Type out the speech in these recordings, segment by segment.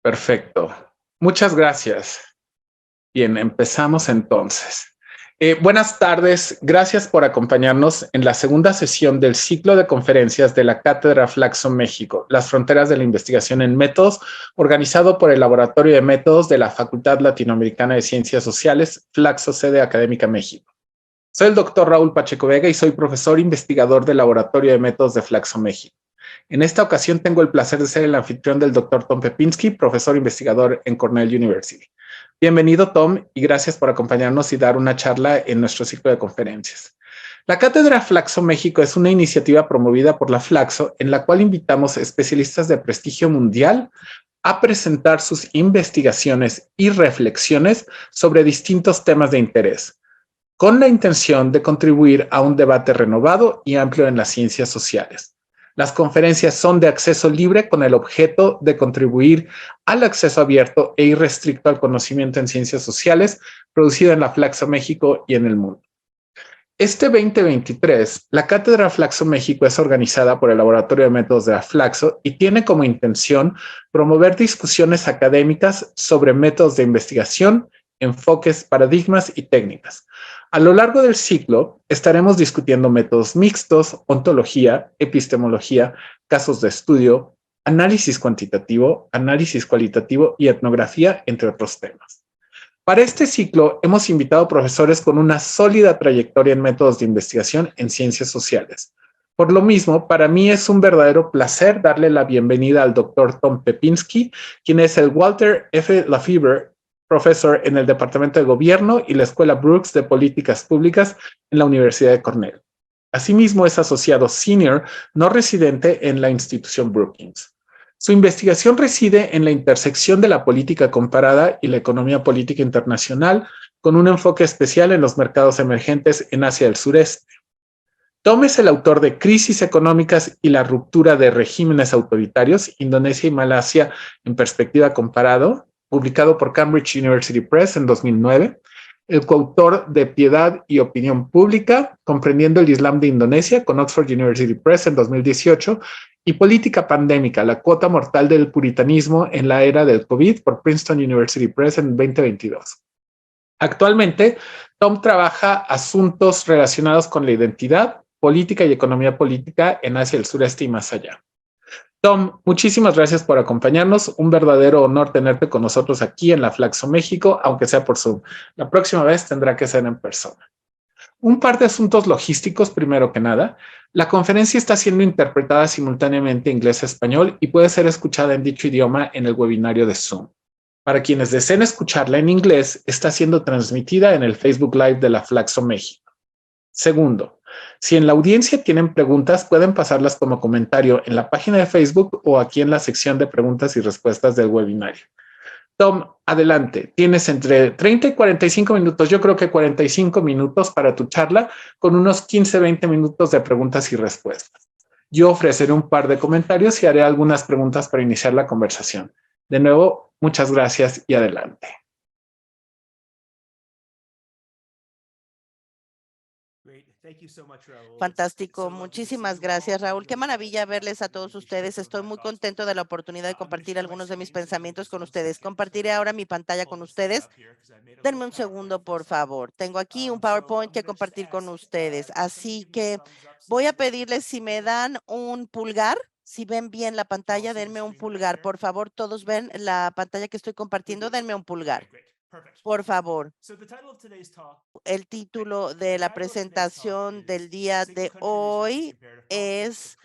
Perfecto. Muchas gracias. Bien, empezamos entonces. Buenas tardes. Gracias por acompañarnos en la segunda sesión del ciclo de conferencias de la Cátedra Flaxo México, las fronteras de la investigación en métodos, organizado por el Laboratorio de Métodos de la Facultad Latinoamericana de Ciencias Sociales, Flaxo Sede Académica México. Soy el doctor Raúl Pacheco Vega y soy profesor investigador del Laboratorio de Métodos de Flaxo México. En esta ocasión tengo el placer de ser el anfitrión del doctor Tom Pepinski, profesor investigador en Cornell University. Bienvenido, Tom, y gracias por acompañarnos y dar una charla en nuestro ciclo de conferencias. La Cátedra Flaxo México es una iniciativa promovida por la Flaxo en la cual invitamos especialistas de prestigio mundial a presentar sus investigaciones y reflexiones sobre distintos temas de interés, con la intención de contribuir a un debate renovado y amplio en las ciencias sociales. Las conferencias son de acceso libre con el objeto de contribuir al acceso abierto e irrestricto al conocimiento en ciencias sociales producido en la Flaxo México y en el mundo. Este 2023, la Cátedra Flaxo México es organizada por el Laboratorio de Métodos de la Flaxo y tiene como intención promover discusiones académicas sobre métodos de investigación, enfoques, paradigmas y técnicas. A lo largo del ciclo estaremos discutiendo métodos mixtos, ontología, epistemología, casos de estudio, análisis cuantitativo, análisis cualitativo y etnografía, entre otros temas. Para este ciclo hemos invitado profesores con una sólida trayectoria en métodos de investigación en ciencias sociales. Por lo mismo, para mí es un verdadero placer darle la bienvenida al doctor Tom Pepinski, quien es el Walter F. Lafever Professor en el Departamento de Gobierno y la Escuela Brooks de Políticas Públicas en la Universidad de Cornell. Asimismo, es asociado senior no residente en la institución Brookings. Su investigación reside en la intersección de la política comparada y la economía política internacional, con un enfoque especial en los mercados emergentes en Asia del Sureste. Tom es el autor de Crisis económicas y la ruptura de regímenes autoritarios, Indonesia y Malasia en perspectiva comparado, publicado por Cambridge University Press en 2009, el coautor de Piedad y Opinión Pública, comprendiendo el Islam de Indonesia, con Oxford University Press en 2018, y Política Pandémica, la cuota mortal del puritanismo en la era del COVID, por Princeton University Press en 2022. Actualmente, Tom trabaja asuntos relacionados con la identidad, política y economía política en Asia del Sureste y más allá. Tom, muchísimas gracias por acompañarnos. Un verdadero honor tenerte con nosotros aquí en la Flaxo México, aunque sea por Zoom. La próxima vez tendrá que ser en persona. Un par de asuntos logísticos, primero que nada. La conferencia está siendo interpretada simultáneamente inglés-español y puede ser escuchada en dicho idioma en el webinario de Zoom. Para quienes deseen escucharla en inglés, está siendo transmitida en el Facebook Live de la Flaxo México. Segundo, si en la audiencia tienen preguntas, pueden pasarlas como comentario en la página de Facebook o aquí en la sección de preguntas y respuestas del webinario. Tom, adelante. Tienes entre 30 y 45 minutos, yo creo que 45 minutos para tu charla, con unos 15, 20 minutos de preguntas y respuestas. Yo ofreceré un par de comentarios y haré algunas preguntas para iniciar la conversación. De nuevo, muchas gracias y adelante. Fantástico, muchísimas gracias, Raúl. Qué maravilla verles a todos ustedes. Estoy muy contento de la oportunidad de compartir algunos de mis pensamientos con ustedes. Compartiré ahora mi pantalla con ustedes. Denme un segundo, por favor. Tengo aquí un PowerPoint que compartir con ustedes, así que voy a pedirles si me dan un pulgar. Si ven bien la pantalla, denme un pulgar. Por favor, todos ven la pantalla que estoy compartiendo, denme un pulgar. Por favor. El título de la presentación del día de hoy es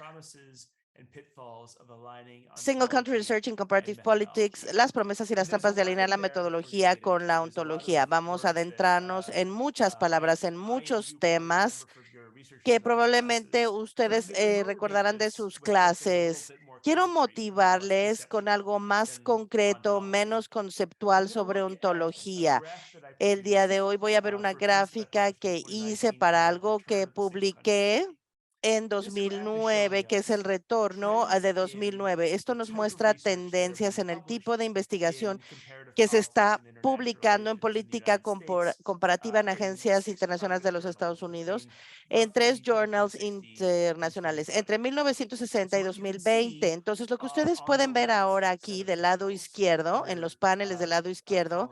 Single Country Research in Comparative Politics, las promesas y las trampas de alinear la metodología con la ontología. Vamos a adentrarnos en muchas palabras, en muchos temas que probablemente ustedes recordarán de sus clases. Quiero motivarles con algo más concreto, menos conceptual sobre ontología. El día de hoy voy a ver una gráfica que hice para algo que publiqué en 2009, que es el retorno de 2009. Esto nos muestra tendencias en el tipo de investigación que se está publicando en política comparativa en agencias internacionales de los Estados Unidos en 3 journals internacionales entre 1960 y 2020. Entonces, lo que ustedes pueden ver ahora aquí del lado izquierdo, en los paneles del lado izquierdo,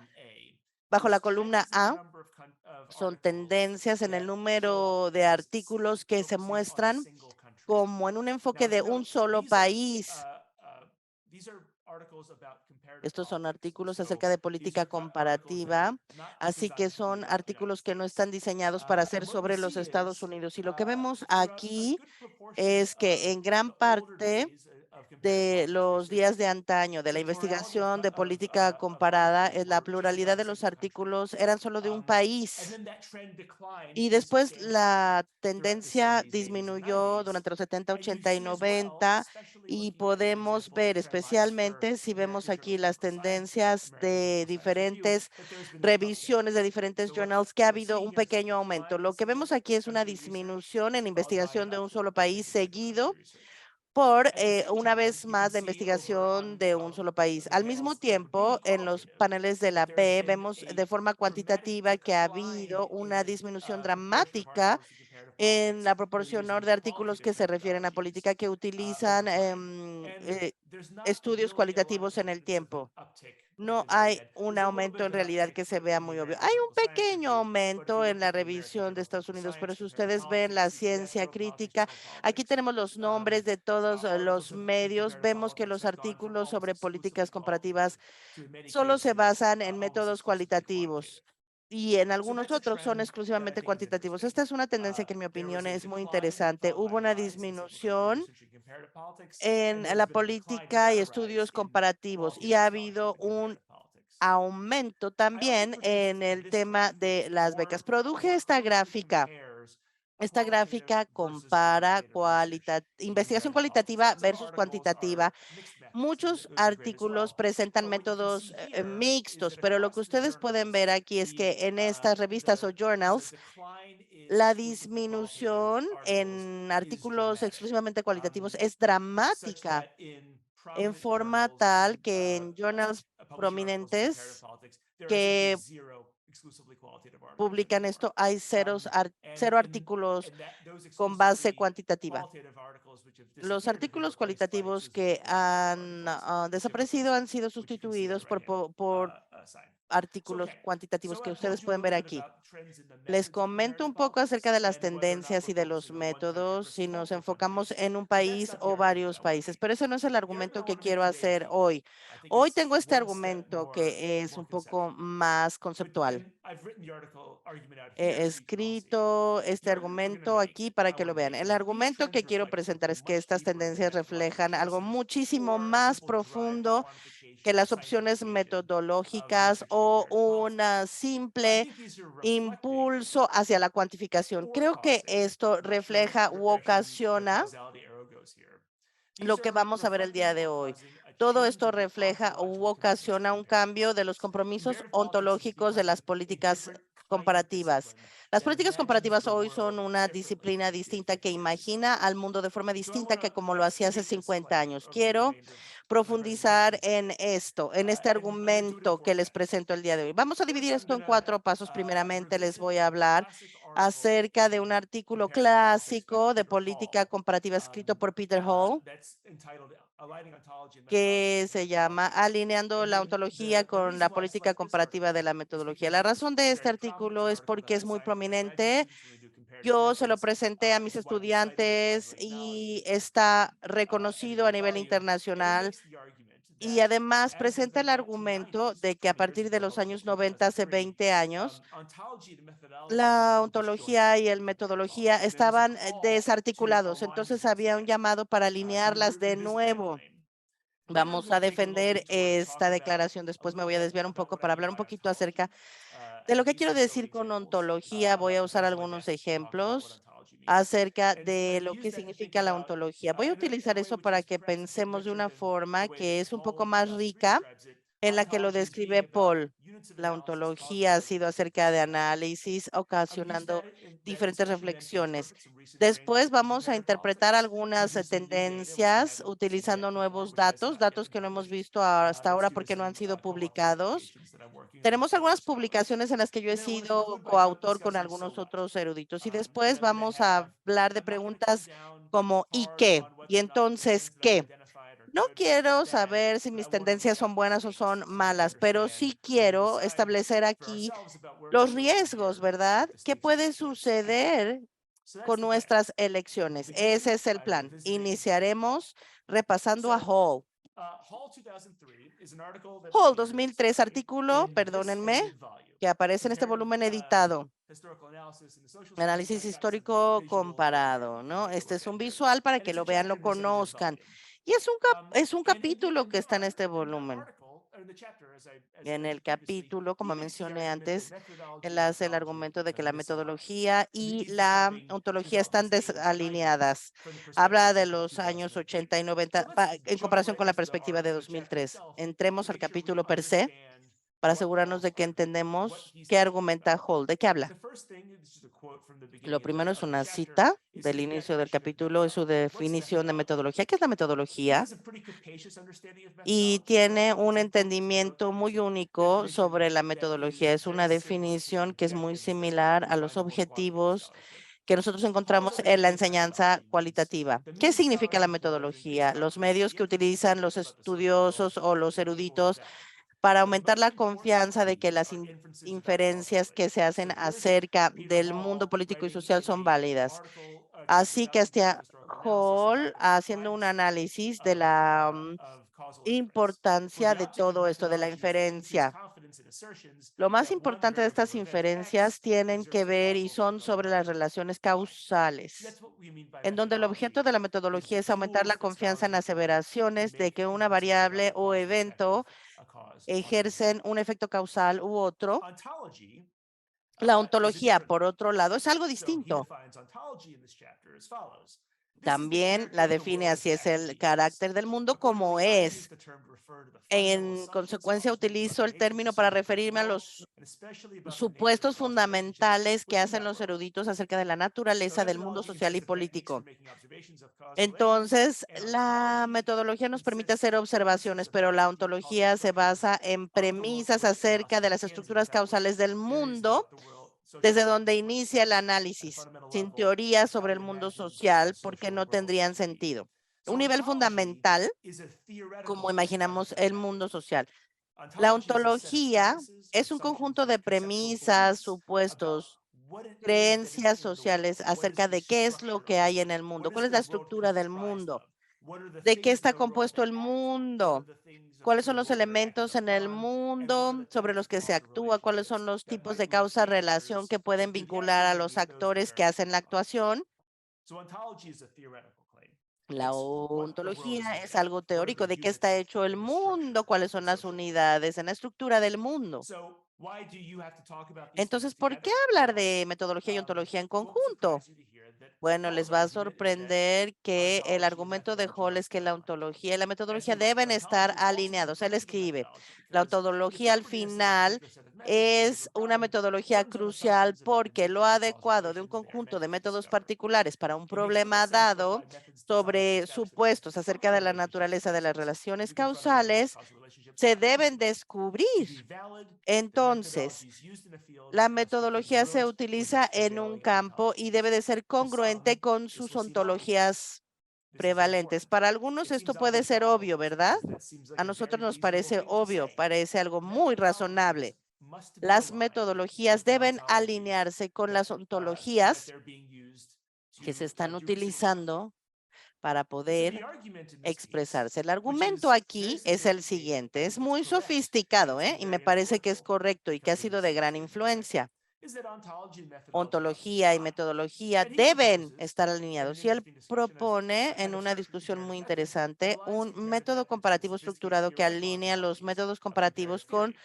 bajo la columna A, son tendencias en el número de artículos que se muestran como en un enfoque de un solo país. Estos son artículos acerca de política comparativa, así que son artículos que no están diseñados para ser sobre los Estados Unidos. Y lo que vemos aquí es que en gran parte de los días de antaño, de la investigación de política comparada, la pluralidad de los artículos eran solo de un país. Y después la tendencia disminuyó durante los 70, 80 y 90 y podemos ver, especialmente si vemos aquí las tendencias de diferentes revisiones de diferentes journals, que ha habido un pequeño aumento. Lo que vemos aquí es una disminución en investigación de un solo país seguido por una vez más la investigación de un solo país. Al mismo tiempo, en los paneles de la B vemos de forma cuantitativa que ha habido una disminución dramática en la proporción de artículos que se refieren a política que utilizan estudios cualitativos en el tiempo. No hay un aumento en realidad que se vea muy obvio. Hay un pequeño aumento en la revisión de Estados Unidos, pero si ustedes ven la ciencia crítica, aquí tenemos los nombres de todos los medios. Vemos que los artículos sobre políticas comparativas solo se basan en métodos cualitativos y en algunos otros son exclusivamente cuantitativos. Esta es una tendencia que en mi opinión es muy interesante. Hubo una disminución en la política y estudios comparativos y ha habido un aumento también en el tema de las becas. Produje esta gráfica. Esta gráfica compara investigación cualitativa versus cuantitativa. Muchos artículos presentan métodos mixtos, pero lo que ustedes pueden ver aquí es que en estas revistas o journals, la disminución en artículos exclusivamente cualitativos es dramática en forma tal que en journals prominentes que publican esto hay cero artículos con base cuantitativa. Los artículos cualitativos que han desaparecido han sido sustituidos por artículos cuantitativos que ustedes pueden ver aquí. Les comento un poco acerca de las tendencias y de los métodos si nos enfocamos en un país o varios países, pero ese no es el argumento que quiero hacer hoy. Hoy tengo este argumento que es un poco más conceptual. He escrito este argumento aquí para que lo vean. El argumento que quiero presentar es que estas tendencias reflejan algo muchísimo más profundo que las opciones metodológicas o una simple impulso hacia la cuantificación. Creo que esto refleja u ocasiona lo que vamos a ver el día de hoy. Todo esto refleja u ocasiona un cambio de los compromisos ontológicos de las políticas comparativas. Las políticas comparativas hoy son una disciplina distinta que imagina al mundo de forma distinta que como lo hacía hace 50 años. Quiero profundizar en esto, en este argumento que les presento el día de hoy. Vamos a dividir esto en 4 pasos. Primeramente, les voy a hablar acerca de un artículo clásico de política comparativa escrito por Peter Hall, que se llama Alineando la ontología con la política comparativa de la metodología. La razón de este artículo es porque es muy prominente. Yo se lo presenté a mis estudiantes y está reconocido a nivel internacional. Y además presenta el argumento de que a partir de los años 90, hace 20 años, la ontología y el metodología estaban desarticulados. Entonces había un llamado para alinearlas de nuevo. Vamos a defender esta declaración. Después me voy a desviar un poco para hablar un poquito acerca de lo que quiero decir con ontología. Voy a usar algunos ejemplos acerca de lo que significa la ontología. Voy a utilizar eso para que pensemos de una forma que es un poco más rica en la que lo describe Paul. La ontología ha sido acerca de análisis, ocasionando diferentes reflexiones. Después vamos a interpretar algunas tendencias utilizando nuevos datos, datos que no hemos visto hasta ahora porque no han sido publicados. Tenemos algunas publicaciones en las que yo he sido coautor con algunos otros eruditos y después vamos a hablar de preguntas como ¿y qué? Y entonces, ¿qué? No quiero saber si mis tendencias son buenas o son malas, pero sí quiero establecer aquí los riesgos, ¿verdad? ¿Qué puede suceder con nuestras elecciones? Ese es el plan. Iniciaremos repasando a Hall. Hall 2003, artículo, perdónenme, que aparece en este volumen editado. Análisis histórico comparado, ¿no? Este es un visual para que lo vean, lo conozcan. Y es un capítulo que está en este volumen. En el capítulo, como mencioné antes, él hace el argumento de que la metodología y la ontología están desalineadas. Habla de los años 80 y 90 en comparación con la perspectiva de 2003. Entremos al capítulo per se para asegurarnos de que entendemos qué argumenta Hall, de qué habla. Lo primero es una cita del inicio del capítulo, es su definición de metodología. ¿Qué es la metodología? Y tiene un entendimiento muy único sobre la metodología. Es una definición que es muy similar a los objetivos que nosotros encontramos en la enseñanza cualitativa. ¿Qué significa la metodología? Los medios que utilizan los estudiosos o los eruditos para aumentar la confianza de que las inferencias que se hacen acerca del mundo político y social son válidas. Así que hasta Hall, haciendo un análisis de la importancia de todo esto, de la inferencia. Lo más importante de estas inferencias tienen que ver y son sobre las relaciones causales, en donde el objeto de la metodología es aumentar la confianza en aseveraciones de que una variable o evento ejercen un efecto causal u otro. La ontología, por otro lado, es algo distinto. También la define así, es el carácter del mundo como es. En consecuencia, utilizo el término para referirme a los supuestos fundamentales que hacen los eruditos acerca de la naturaleza del mundo social y político. Entonces, la metodología nos permite hacer observaciones, pero la ontología se basa en premisas acerca de las estructuras causales del mundo, desde donde inicia el análisis, sin teoría sobre el mundo social, porque no tendrían sentido. Un nivel fundamental, como imaginamos el mundo social. La ontología es un conjunto de premisas, supuestos, creencias sociales acerca de qué es lo que hay en el mundo, cuál es la estructura del mundo, de qué está compuesto el mundo, cuáles son los elementos en el mundo sobre los que se actúa, cuáles son los tipos de causa-relación que pueden vincular a los actores que hacen la actuación. La ontología es algo teórico de qué está hecho el mundo, cuáles son las unidades en la estructura del mundo. Entonces, ¿por qué hablar de metodología y ontología en conjunto? Bueno, les va a sorprender que el argumento de Hall es que la ontología y la metodología deben estar alineados. Él escribe, la ontología al final es una metodología crucial porque lo adecuado de un conjunto de métodos particulares para un problema dado sobre supuestos acerca de la naturaleza de las relaciones causales se deben descubrir. Entonces, la metodología se utiliza en un campo y debe de ser congruente con sus ontologías prevalentes. Para algunos esto puede ser obvio, ¿verdad? A nosotros nos parece obvio, parece algo muy razonable. Las metodologías deben alinearse con las ontologías que se están utilizando para poder expresarse. El argumento aquí es el siguiente, es muy sofisticado, ¿eh? Y me parece que es correcto y que ha sido de gran influencia. Ontología y metodología deben estar alineados. Y él propone en una discusión muy interesante un método comparativo estructurado que alinea los métodos comparativos con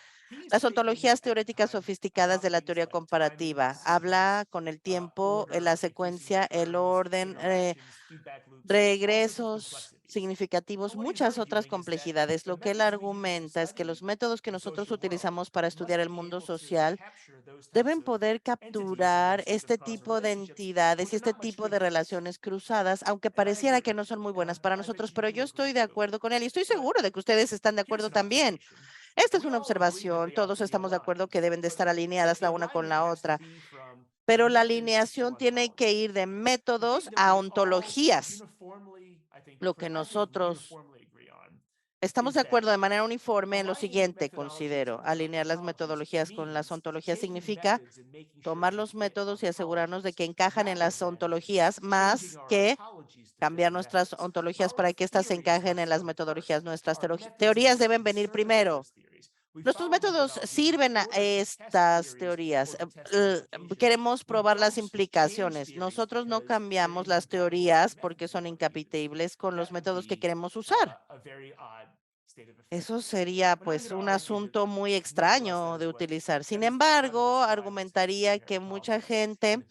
las ontologías teóricas sofisticadas de la teoría comparativa. Habla con el tiempo, la secuencia, el orden, regresos significativos muchas otras complejidades. Lo que él argumenta es que los métodos que nosotros utilizamos para estudiar el mundo social deben poder capturar este tipo de entidades y este tipo de relaciones cruzadas, aunque pareciera que no son muy buenas para nosotros, pero yo estoy de acuerdo con él y estoy seguro de que ustedes están de acuerdo también. Esta es una observación, todos estamos de acuerdo que deben de estar alineadas la una con la otra, pero la alineación tiene que ir de métodos a ontologías. Lo que nosotros estamos de acuerdo de manera uniforme en lo siguiente, considero, alinear las metodologías con las ontologías significa tomar los métodos y asegurarnos de que encajan en las ontologías más que cambiar nuestras ontologías para que éstas se encajen en las metodologías. Nuestras teorías deben venir primero. Nuestros métodos sirven a estas teorías. Queremos probar las implicaciones. Nosotros no cambiamos las teorías porque son incompatibles con los métodos que queremos usar. Eso sería pues un asunto muy extraño de utilizar. Sin embargo, argumentaría que mucha gente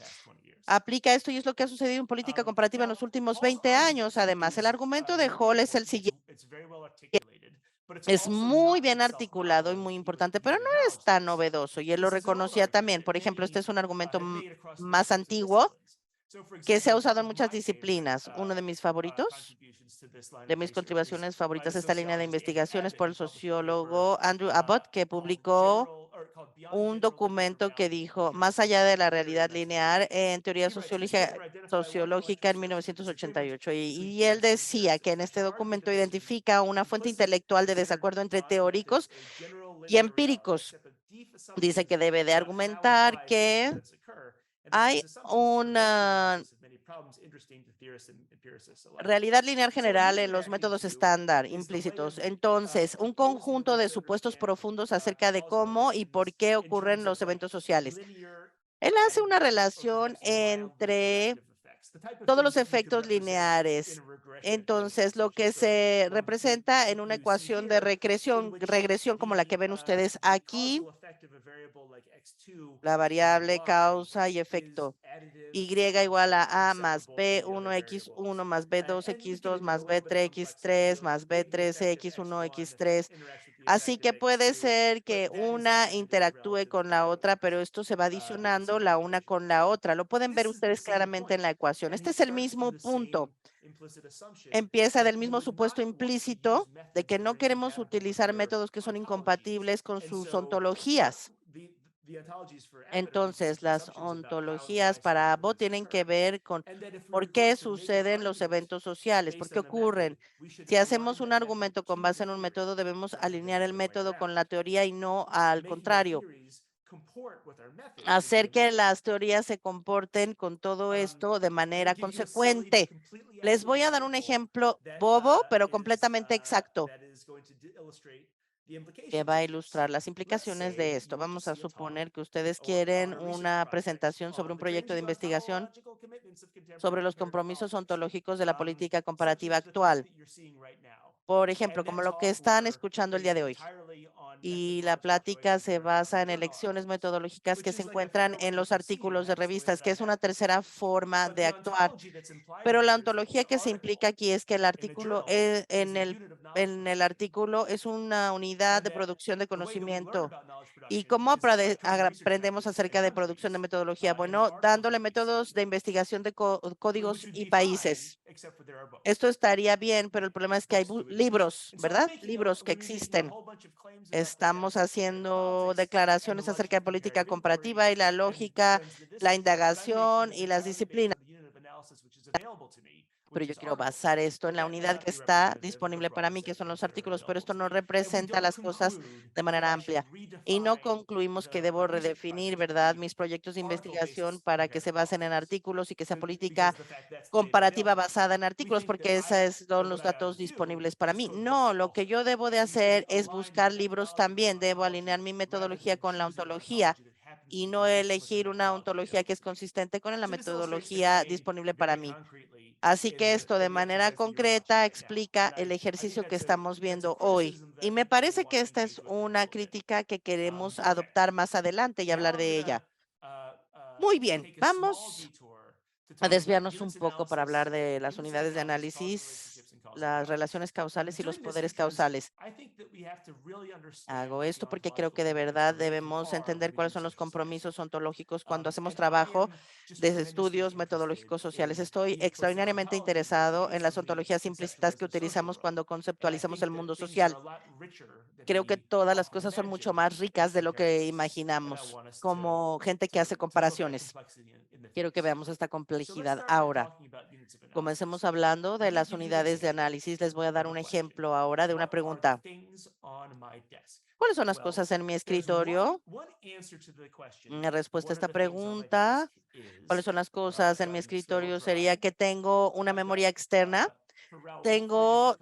aplica esto y es lo que ha sucedido en política comparativa en los últimos 20 años. Además, el argumento de Hall es el siguiente. Es muy bien articulado y muy importante, pero no es tan novedoso y él lo reconocía también. Por ejemplo, este es un argumento más antiguo que se ha usado en muchas disciplinas. Uno de mis favoritos, de mis contribuciones favoritas, esta línea de investigaciones por el sociólogo Andrew Abbott, que publicó un documento que dijo, más allá de la realidad lineal en teoría sociológica en 1988. Y él decía que en este documento identifica una fuente intelectual de desacuerdo entre teóricos y empíricos. Dice que debe de argumentar que hay una realidad lineal general en los métodos estándar implícitos. Entonces, un conjunto de supuestos profundos acerca de cómo y por qué ocurren los eventos sociales. Él hace una relación entre todos los efectos lineares. Entonces, lo que se representa en una ecuación de regresión como la que ven ustedes aquí, la variable causa y efecto. Y igual a más B1X1 más B2X2 más B3X3 más B3X1X3. Así que puede ser que una interactúe con la otra, pero esto se va adicionando la una con la otra. Lo pueden ver ustedes claramente en la ecuación. Este es el mismo punto. Empieza del mismo supuesto implícito de que no queremos utilizar métodos que son incompatibles con sus ontologías. Entonces, las ontologías para Abbott tienen que ver con por qué suceden los eventos sociales, por qué ocurren. Si hacemos un argumento con base en un método, debemos alinear el método con la teoría y no al contrario. Hacer que las teorías se comporten con todo esto de manera consecuente. Les voy a dar un ejemplo bobo, pero completamente exacto, que va a ilustrar las implicaciones de esto. Vamos a suponer que ustedes quieren una presentación sobre un proyecto de investigación sobre los compromisos ontológicos de la política comparativa actual. Por ejemplo, como lo que están escuchando el día de hoy. Y la plática se basa en elecciones metodológicas que se encuentran en los artículos de revistas, que es una tercera forma de actuar. Pero la ontología que se implica aquí es que el artículo en el artículo es una unidad de producción de conocimiento. ¿Y cómo aprendemos acerca de producción de metodología? Bueno, dándole métodos de investigación de códigos y países. Esto estaría bien, pero el problema es que hay libros, ¿verdad? Libros que existen. Estamos haciendo declaraciones acerca de política comparativa y la lógica, la indagación y las disciplinas. Pero yo quiero basar esto en la unidad que está disponible para mí, que son los artículos, pero esto no representa las cosas de manera amplia. Y no concluimos que debo redefinir, ¿verdad?, mis proyectos de investigación para que se basen en artículos y que sea política comparativa basada en artículos, porque esos son los datos disponibles para mí. No, lo que yo debo de hacer es buscar libros también. Debo alinear mi metodología con la ontología y no elegir una ontología que es consistente con la metodología disponible para mí. Así que esto de manera concreta explica el ejercicio que estamos viendo hoy. Y me parece que esta es una crítica que queremos adoptar más adelante y hablar de ella. Muy bien, vamos a desviarnos un poco para hablar de las unidades de análisis las relaciones causales y los poderes causales. Hago esto porque creo que de verdad debemos entender cuáles son los compromisos ontológicos cuando hacemos trabajo de estudios metodológicos sociales. Estoy extraordinariamente interesado en las ontologías implícitas que utilizamos cuando conceptualizamos el mundo social. Creo que todas las cosas son mucho más ricas de lo que imaginamos, como gente que hace comparaciones. Quiero que veamos esta complejidad ahora. Comencemos hablando de las unidades de análisis. Les voy a dar un ejemplo ahora de una pregunta. ¿Cuáles son las cosas en mi escritorio? La respuesta a esta pregunta, ¿cuáles son las cosas en mi escritorio? Sería que tengo una memoria externa. Tengo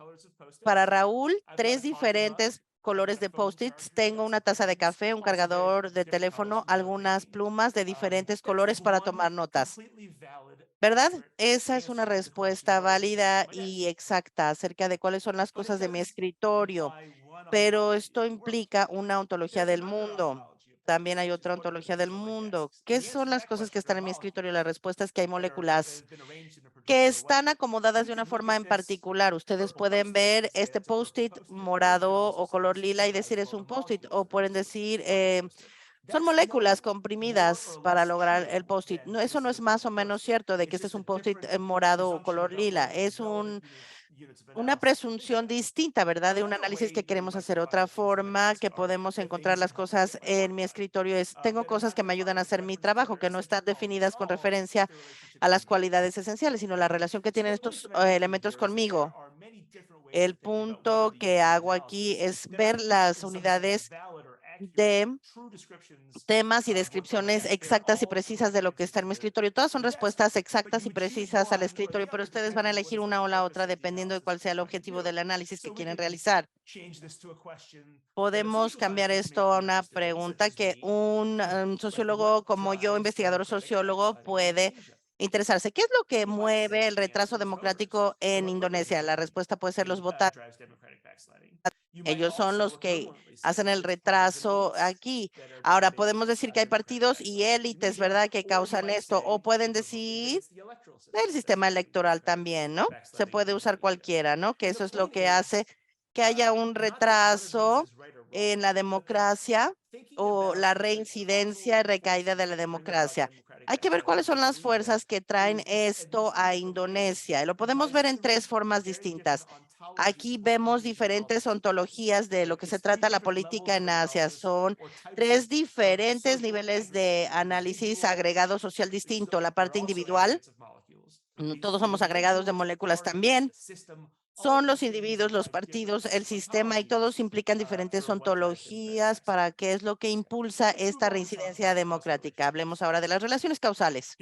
para Raúl 3 diferentes colores de Post-its. Tengo una taza de café, un cargador de teléfono, algunas plumas de diferentes colores para tomar notas. ¿Verdad? Esa es una respuesta válida y exacta acerca de cuáles son las cosas de mi escritorio, pero esto implica una ontología del mundo. También hay otra ontología del mundo. ¿Qué son las cosas que están en mi escritorio? La respuesta es que hay moléculas que están acomodadas de una forma en particular. Ustedes pueden ver este post-it morado o color lila y decir es un post-it, o pueden decir son moléculas comprimidas para lograr el post-it. No, eso no es más o menos cierto de que este es un post-it morado o color lila. Es una presunción distinta, ¿verdad? De un análisis que queremos hacer. Otra forma que podemos encontrar las cosas en mi escritorio es, tengo cosas que me ayudan a hacer mi trabajo, que no están definidas con referencia a las cualidades esenciales, sino la relación que tienen estos elementos conmigo. El punto que hago aquí es ver las unidades de temas y descripciones exactas y precisas de lo que está en mi escritorio. Todas son respuestas exactas y precisas al escritorio, pero ustedes van a elegir una o la otra dependiendo de cuál sea el objetivo del análisis que quieren realizar. Podemos cambiar esto a una pregunta que un sociólogo como yo, investigador sociólogo, puede interesarse. ¿Qué es lo que mueve el retraso democrático en Indonesia? La respuesta puede ser los votantes. Ellos son los que hacen el retraso aquí. Ahora, podemos decir que hay partidos y élites, ¿verdad?, que causan esto, o pueden decir el sistema electoral también, ¿no? Se puede usar cualquiera, ¿no? Que eso es lo que hace que haya un retraso en la democracia o la reincidencia y recaída de la democracia. Hay que ver cuáles son las fuerzas que traen esto a Indonesia. Lo podemos ver en 3 formas distintas. Aquí vemos diferentes ontologías de lo que se trata la política en Asia. Son 3 diferentes niveles de análisis agregado social distinto. La parte individual, todos somos agregados de moléculas también. Son los individuos, los partidos, el sistema y todos implican diferentes ontologías para qué es lo que impulsa esta reincidencia democrática. Hablemos ahora de las relaciones causales.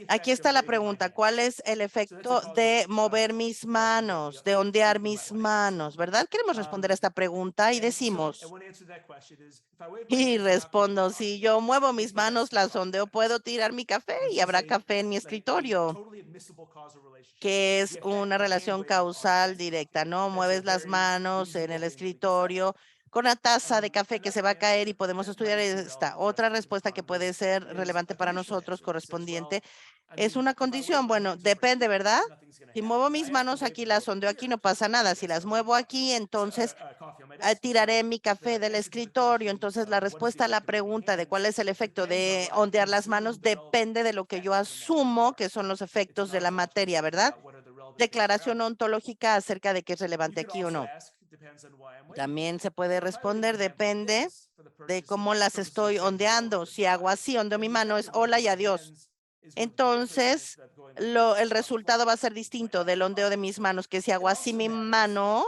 Aquí está la pregunta, ¿cuál es el efecto de mover mis manos, de ondear mis manos? ¿Verdad? Queremos responder a esta pregunta y decimos, y respondo, si yo muevo mis manos, las ondeo, puedo tirar mi café y habrá café en mi escritorio, que es una relación causal directa, ¿no? Mueves las manos en el escritorio con una taza de café que se va a caer y podemos estudiar esta. Otra respuesta que puede ser relevante para nosotros correspondiente es una condición. Bueno, depende, ¿verdad? Si muevo mis manos aquí, las ondeo aquí, no pasa nada. Si las muevo aquí, entonces tiraré mi café del escritorio. Entonces, la respuesta a la pregunta de cuál es el efecto de ondear las manos depende de lo que yo asumo que son los efectos de la materia, ¿verdad? Declaración ontológica acerca de qué es relevante aquí o no. También se puede responder, depende de cómo las estoy ondeando. Si hago así, ondeo mi mano, es hola y adiós. Entonces, el resultado va a ser distinto del ondeo de mis manos, que si hago así mi mano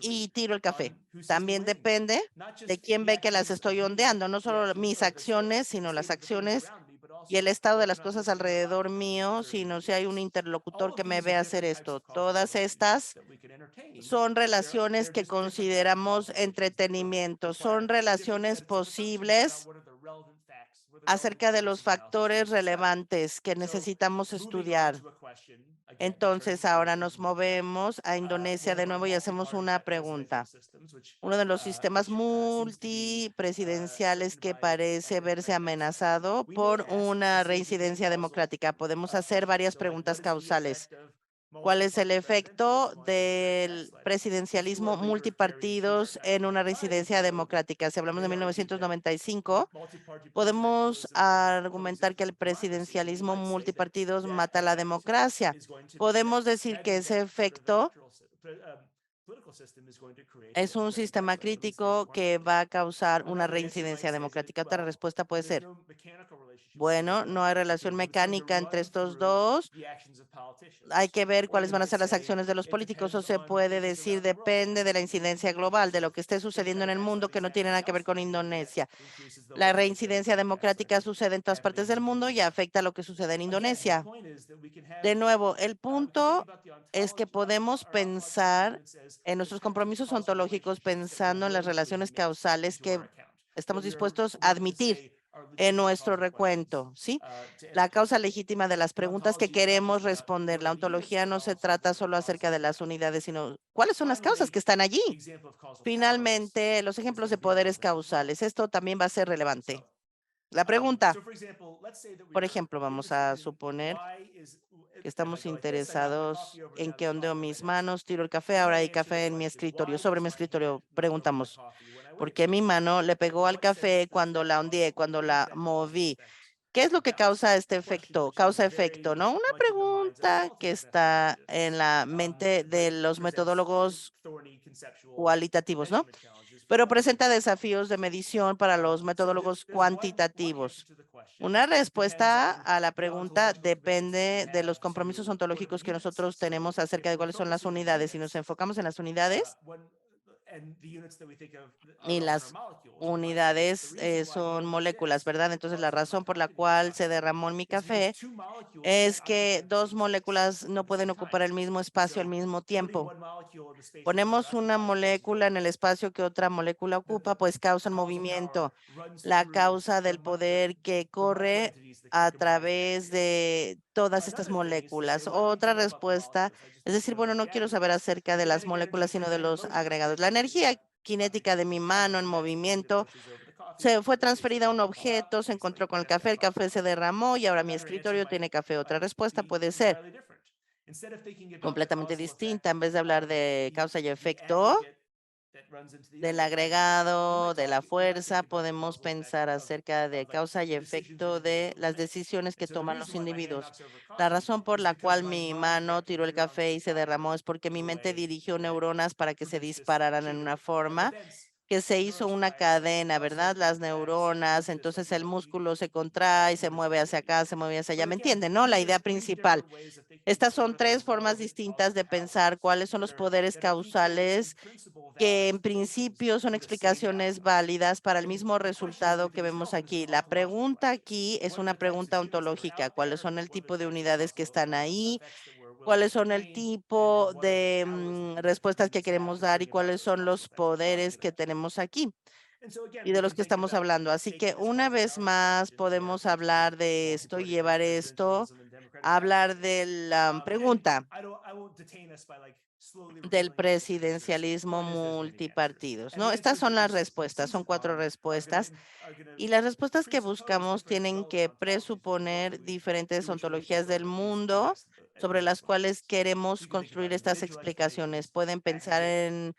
y tiro el café. También depende de quién ve que las estoy ondeando, no solo mis acciones, sino las acciones y el estado de las cosas alrededor mío, sino si hay un interlocutor que me ve hacer esto. Todas estas son relaciones que consideramos entretenimiento, son relaciones posibles acerca de los factores relevantes que necesitamos estudiar. Entonces, ahora nos movemos a Indonesia de nuevo y hacemos una pregunta. Uno de los sistemas multipresidenciales que parece verse amenazado por una reincidencia democrática. Podemos hacer varias preguntas causales. ¿Cuál es el efecto del presidencialismo multipartidos en una residencia democrática? Si hablamos de 1995, podemos argumentar que el presidencialismo multipartidos mata la democracia. Podemos decir que ese efecto es un sistema crítico que va a causar una reincidencia democrática. Otra respuesta puede ser, bueno, no hay relación mecánica entre estos dos. Hay que ver cuáles van a ser las acciones de los políticos, o se puede decir depende de la incidencia global, de lo que esté sucediendo en el mundo que no tiene nada que ver con Indonesia. La reincidencia democrática sucede en todas partes del mundo y afecta lo que sucede en Indonesia. De nuevo, el punto es que podemos pensar en nuestros compromisos ontológicos pensando en las relaciones causales que estamos dispuestos a admitir en nuestro recuento, ¿sí? La causa legítima de las preguntas que queremos responder. La ontología no se trata solo acerca de las unidades, sino cuáles son las causas que están allí. Finalmente, los ejemplos de poderes causales. Esto también va a ser relevante. La pregunta, por ejemplo, vamos a suponer que estamos interesados en que ondeo mis manos, tiro el café, ahora hay café en mi escritorio. Sobre mi escritorio preguntamos, ¿por qué mi mano le pegó al café cuando la ondeé, cuando la moví? ¿Qué es lo que causa este efecto? Causa efecto, ¿no? Una pregunta que está en la mente de los metodólogos cualitativos, ¿no? Pero presenta desafíos de medición para los metodólogos cuantitativos. Una respuesta a la pregunta depende de los compromisos ontológicos que nosotros tenemos acerca de cuáles son las unidades. Si nos enfocamos en las unidades, y las unidades son moléculas, ¿verdad? Entonces, la razón por la cual se derramó en mi café es que dos moléculas no pueden ocupar el mismo espacio al mismo tiempo. Ponemos una molécula en el espacio que otra molécula ocupa, pues causan movimiento. La causa del poder que corre a través de todas estas moléculas. Otra respuesta es decir, bueno, no quiero saber acerca de las moléculas, sino de los agregados. La energía cinética de mi mano en movimiento se fue transferida a un objeto, se encontró con el café se derramó y ahora mi escritorio tiene café. Otra respuesta puede ser completamente distinta. En vez de hablar de causa y efecto, del agregado, de la fuerza, podemos pensar acerca de causa y efecto de las decisiones que toman los individuos. La razón por la cual mi mano tiró el café y se derramó es porque mi mente dirigió neuronas para que se dispararan en una forma que se hizo una cadena, ¿verdad? Las neuronas, entonces el músculo se contrae, se mueve hacia acá, se mueve hacia allá, ¿me entienden? ¿No? La idea principal. Estas son tres formas distintas de pensar cuáles son los poderes causales que en principio son explicaciones válidas para el mismo resultado que vemos aquí. La pregunta aquí es una pregunta ontológica. ¿Cuáles son el tipo de unidades que están ahí? ¿Cuáles son el tipo de respuestas que queremos dar y cuáles son los poderes que tenemos aquí y de los que estamos hablando? Así que una vez más podemos hablar de esto y llevar esto a hablar de la pregunta del presidencialismo multipartidos, ¿no? Estas son las respuestas, son 4 respuestas, y las respuestas que buscamos tienen que presuponer diferentes ontologías del mundo sobre las cuales queremos construir estas explicaciones. Pueden pensar en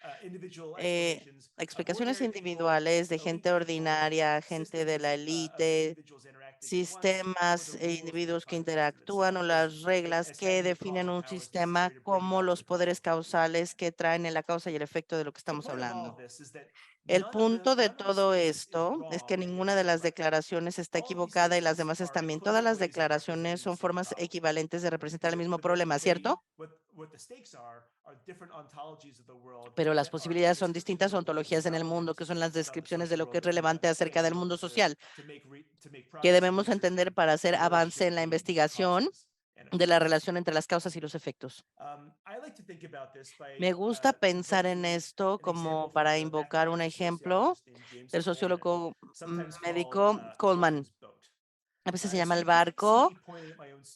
explicaciones individuales de gente ordinaria, gente de la élite, sistemas e individuos que interactúan o las reglas que definen un sistema como los poderes causales que traen en la causa y el efecto de lo que estamos hablando. El punto de todo esto es que ninguna de las declaraciones está equivocada y las demás están bien. Todas las declaraciones son formas equivalentes de representar el mismo problema, ¿cierto? Pero las posibilidades son distintas ontologías en el mundo, que son las descripciones de lo que es relevante acerca del mundo social, que debemos entender para hacer avance en la investigación de la relación entre las causas y los efectos. Me gusta pensar en esto como para invocar un ejemplo del sociólogo médico Coleman. A veces se llama el barco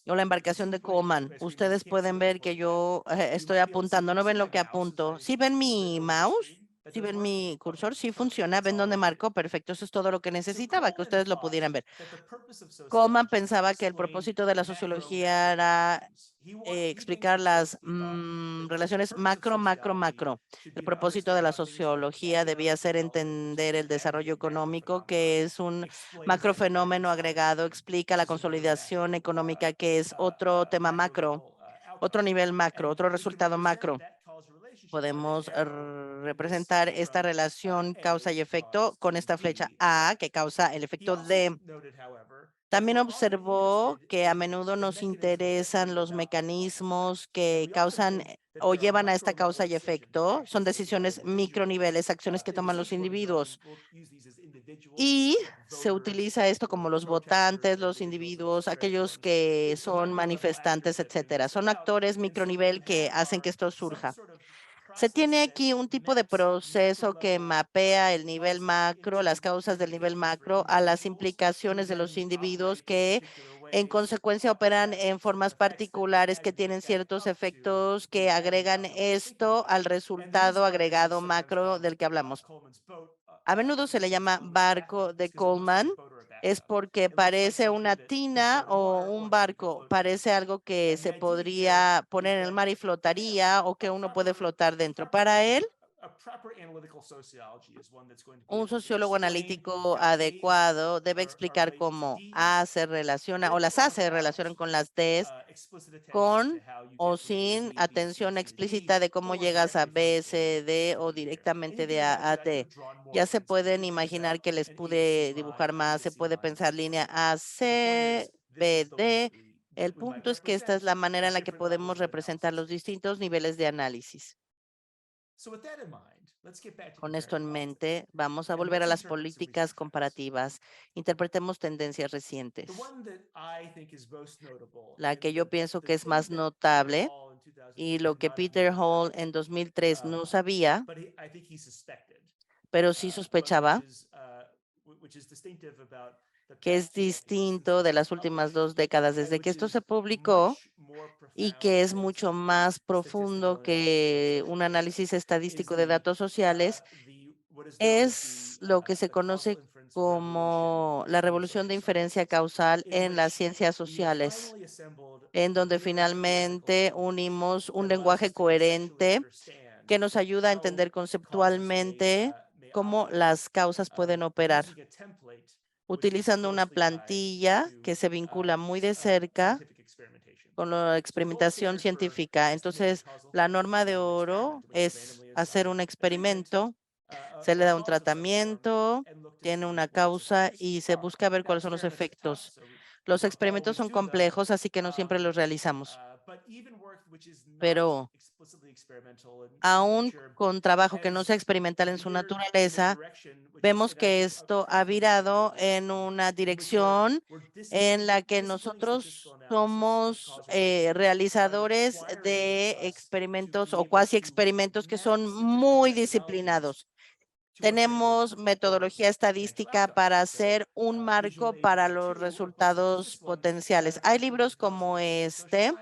o la embarcación de Coleman. Ustedes pueden ver que yo estoy apuntando. ¿No ven lo que apunto? ¿Sí ven mi mouse? Si ven mi cursor, sí funciona. ¿Ven dónde marco? Perfecto. Eso es todo lo que necesitaba, que ustedes lo pudieran ver. Coleman pensaba que el propósito de la sociología era explicar las relaciones macro, macro, macro. El propósito de la sociología debía ser entender el desarrollo económico, que es un macrofenómeno agregado, explica la consolidación económica, que es otro tema macro, otro nivel macro, otro resultado macro. Podemos representar esta relación causa y efecto con esta flecha A, que causa el efecto D. También observó que a menudo nos interesan los mecanismos que causan o llevan a esta causa y efecto. Son decisiones microniveles, acciones que toman los individuos. Y se utiliza esto como los votantes, los individuos, aquellos que son manifestantes, etcétera. Son actores micronivel que hacen que esto surja. Se tiene aquí un tipo de proceso que mapea el nivel macro, las causas del nivel macro, a las implicaciones de los individuos que en consecuencia operan en formas particulares que tienen ciertos efectos que agregan esto al resultado agregado macro del que hablamos. A menudo se le llama barco de Coleman, es porque parece una tina o un barco, parece algo que se podría poner en el mar y flotaría o que uno puede flotar dentro. Para él, un sociólogo analítico adecuado debe explicar cómo A se relaciona o las A se relacionan con las Ds con o sin atención explícita de cómo llegas a B, C, D o directamente de A a D. Ya se pueden imaginar que les pude dibujar más, se puede pensar línea A, C, B, D. El punto es que esta es la manera en la que podemos representar los distintos niveles de análisis. Con esto en mente, vamos a volver a las políticas comparativas. Interpretemos tendencias recientes. La que yo pienso que es más notable y lo que Peter Hall en 2003 no sabía, pero sí sospechaba, que es distinto de las últimas 2 décadas desde que esto se publicó y que es mucho más profundo que un análisis estadístico de datos sociales, es lo que se conoce como la revolución de inferencia causal en las ciencias sociales, en donde finalmente unimos un lenguaje coherente que nos ayuda a entender conceptualmente cómo las causas pueden operar, utilizando una plantilla que se vincula muy de cerca con la experimentación científica. Entonces, la norma de oro es hacer un experimento, se le da un tratamiento, tiene una causa y se busca ver cuáles son los efectos. Los experimentos son complejos, así que no siempre los realizamos, pero aún con trabajo que no sea experimental en su naturaleza, vemos que esto ha virado en una dirección en la que nosotros somos realizadores de experimentos o cuasi experimentos que son muy disciplinados. Tenemos metodología estadística para hacer un marco para los resultados potenciales. Hay libros como este,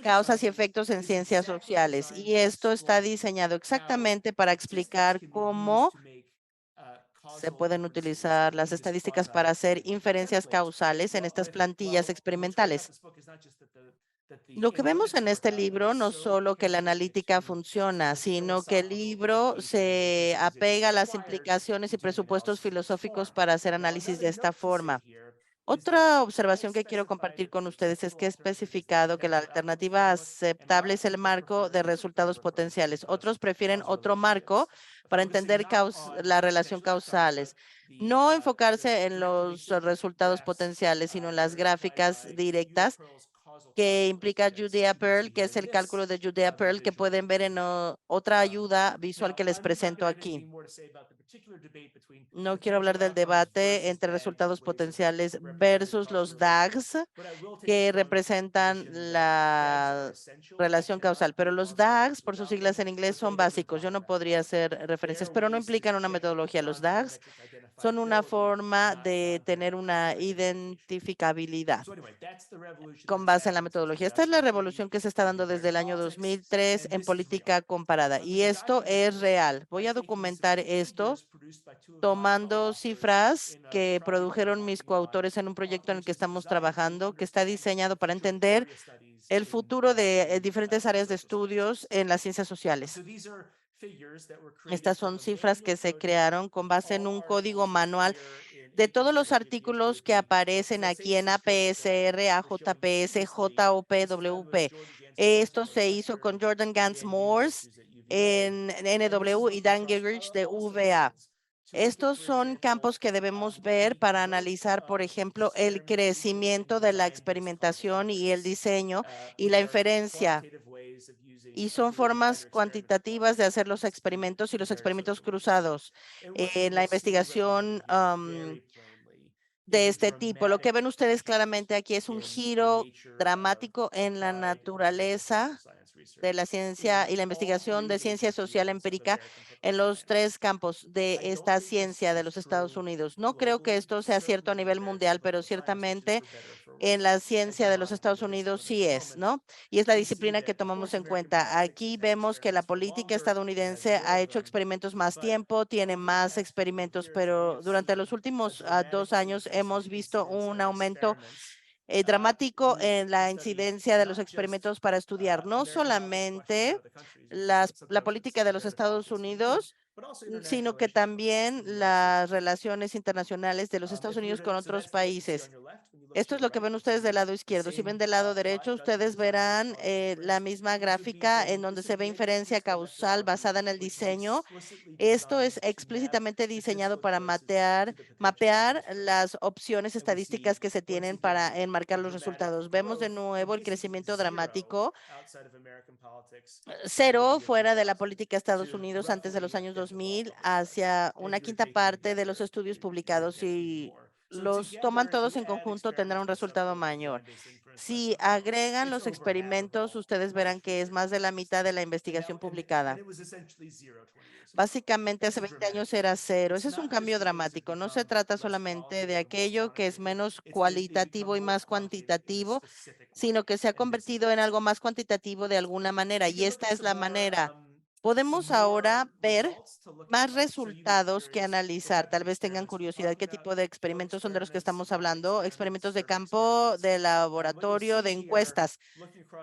Causas y efectos en ciencias sociales, y esto está diseñado exactamente para explicar cómo se pueden utilizar las estadísticas para hacer inferencias causales en estas plantillas experimentales. Lo que vemos en este libro no solo que la analítica funciona, sino que el libro se apega a las implicaciones y presupuestos filosóficos para hacer análisis de esta forma. Otra observación que quiero compartir con ustedes es que he especificado que la alternativa aceptable es el marco de resultados potenciales. Otros prefieren otro marco para entender la relación causales. No enfocarse en los resultados potenciales, sino en las gráficas directas que implica Judea Pearl, que es el cálculo de Judea Pearl, que pueden ver en otra ayuda visual que les presento aquí. No quiero hablar del debate entre resultados potenciales versus los DAGs, que representan la relación causal, pero los DAGs, por sus siglas en inglés, son básicos. Yo no podría hacer referencias, pero no implican una metodología. Los DAGs son una forma de tener una identificabilidad con base en la metodología. Esta es la revolución que se está dando desde el año 2003 en política comparada y esto es real. Voy a documentar esto tomando cifras que produjeron mis coautores en un proyecto en el que estamos trabajando, que está diseñado para entender el futuro de diferentes áreas de estudios en las ciencias sociales. Estas son cifras que se crearon con base en un código manual de todos los artículos que aparecen aquí en APSR, AJPS, JOPWP. Esto se hizo con Jordan Gans Morse en NW y Dan Gingrich de UVA. Estos son campos que debemos ver para analizar, por ejemplo, el crecimiento de la experimentación y el diseño y la inferencia. Y son formas cuantitativas de hacer los experimentos y los experimentos cruzados. En la investigación de este tipo, lo que ven ustedes claramente aquí es un giro dramático en la naturaleza de la ciencia y la investigación de ciencia social empírica en los tres campos de esta ciencia de los Estados Unidos. No creo que esto sea cierto a nivel mundial, pero ciertamente en la ciencia de los Estados Unidos sí es, ¿no? Y es la disciplina que tomamos en cuenta. Aquí vemos que la política estadounidense ha hecho experimentos más tiempo, tiene más experimentos, pero durante los últimos 2 años hemos visto un aumento dramático en la incidencia de los experimentos para estudiar no solamente la política de los Estados Unidos, sino que también las relaciones internacionales de los Estados Unidos con otros países. Esto es lo que ven ustedes del lado izquierdo. Si ven del lado derecho, ustedes verán la misma gráfica en donde se ve inferencia causal basada en el diseño. Esto es explícitamente diseñado para mapear las opciones estadísticas que se tienen para enmarcar los resultados. Vemos de nuevo el crecimiento dramático, cero fuera de la política de Estados Unidos antes de los años 2000, hacia una quinta parte de los estudios publicados. Si los toman todos en conjunto, tendrán un resultado mayor. Si agregan los experimentos, ustedes verán que es más de la mitad de la investigación publicada. Básicamente, hace 20 años era cero. Ese es un cambio dramático. No se trata solamente de aquello que es menos cualitativo y más cuantitativo, sino que se ha convertido en algo más cuantitativo de alguna manera. Y esta es la manera. Podemos ahora ver más resultados que analizar. Tal vez tengan curiosidad qué tipo de experimentos son de los que estamos hablando. Experimentos de campo, de laboratorio, de encuestas.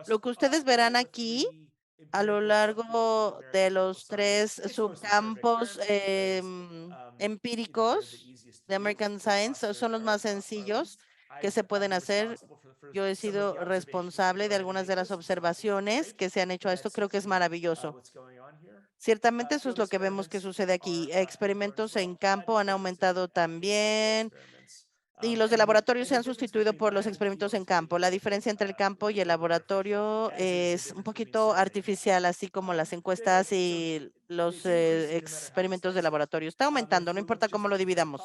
Lo que ustedes verán aquí a lo largo de los tres subcampos empíricos de American Science son los más sencillos que se pueden hacer. Yo he sido responsable de algunas de las observaciones que se han hecho a esto. Creo que es maravilloso. Ciertamente eso es lo que vemos que sucede aquí. Experimentos en campo han aumentado también y los de laboratorio se han sustituido por los experimentos en campo. La diferencia entre el campo y el laboratorio es un poquito artificial, así como las encuestas y los experimentos de laboratorio. Está aumentando, no importa cómo lo dividamos.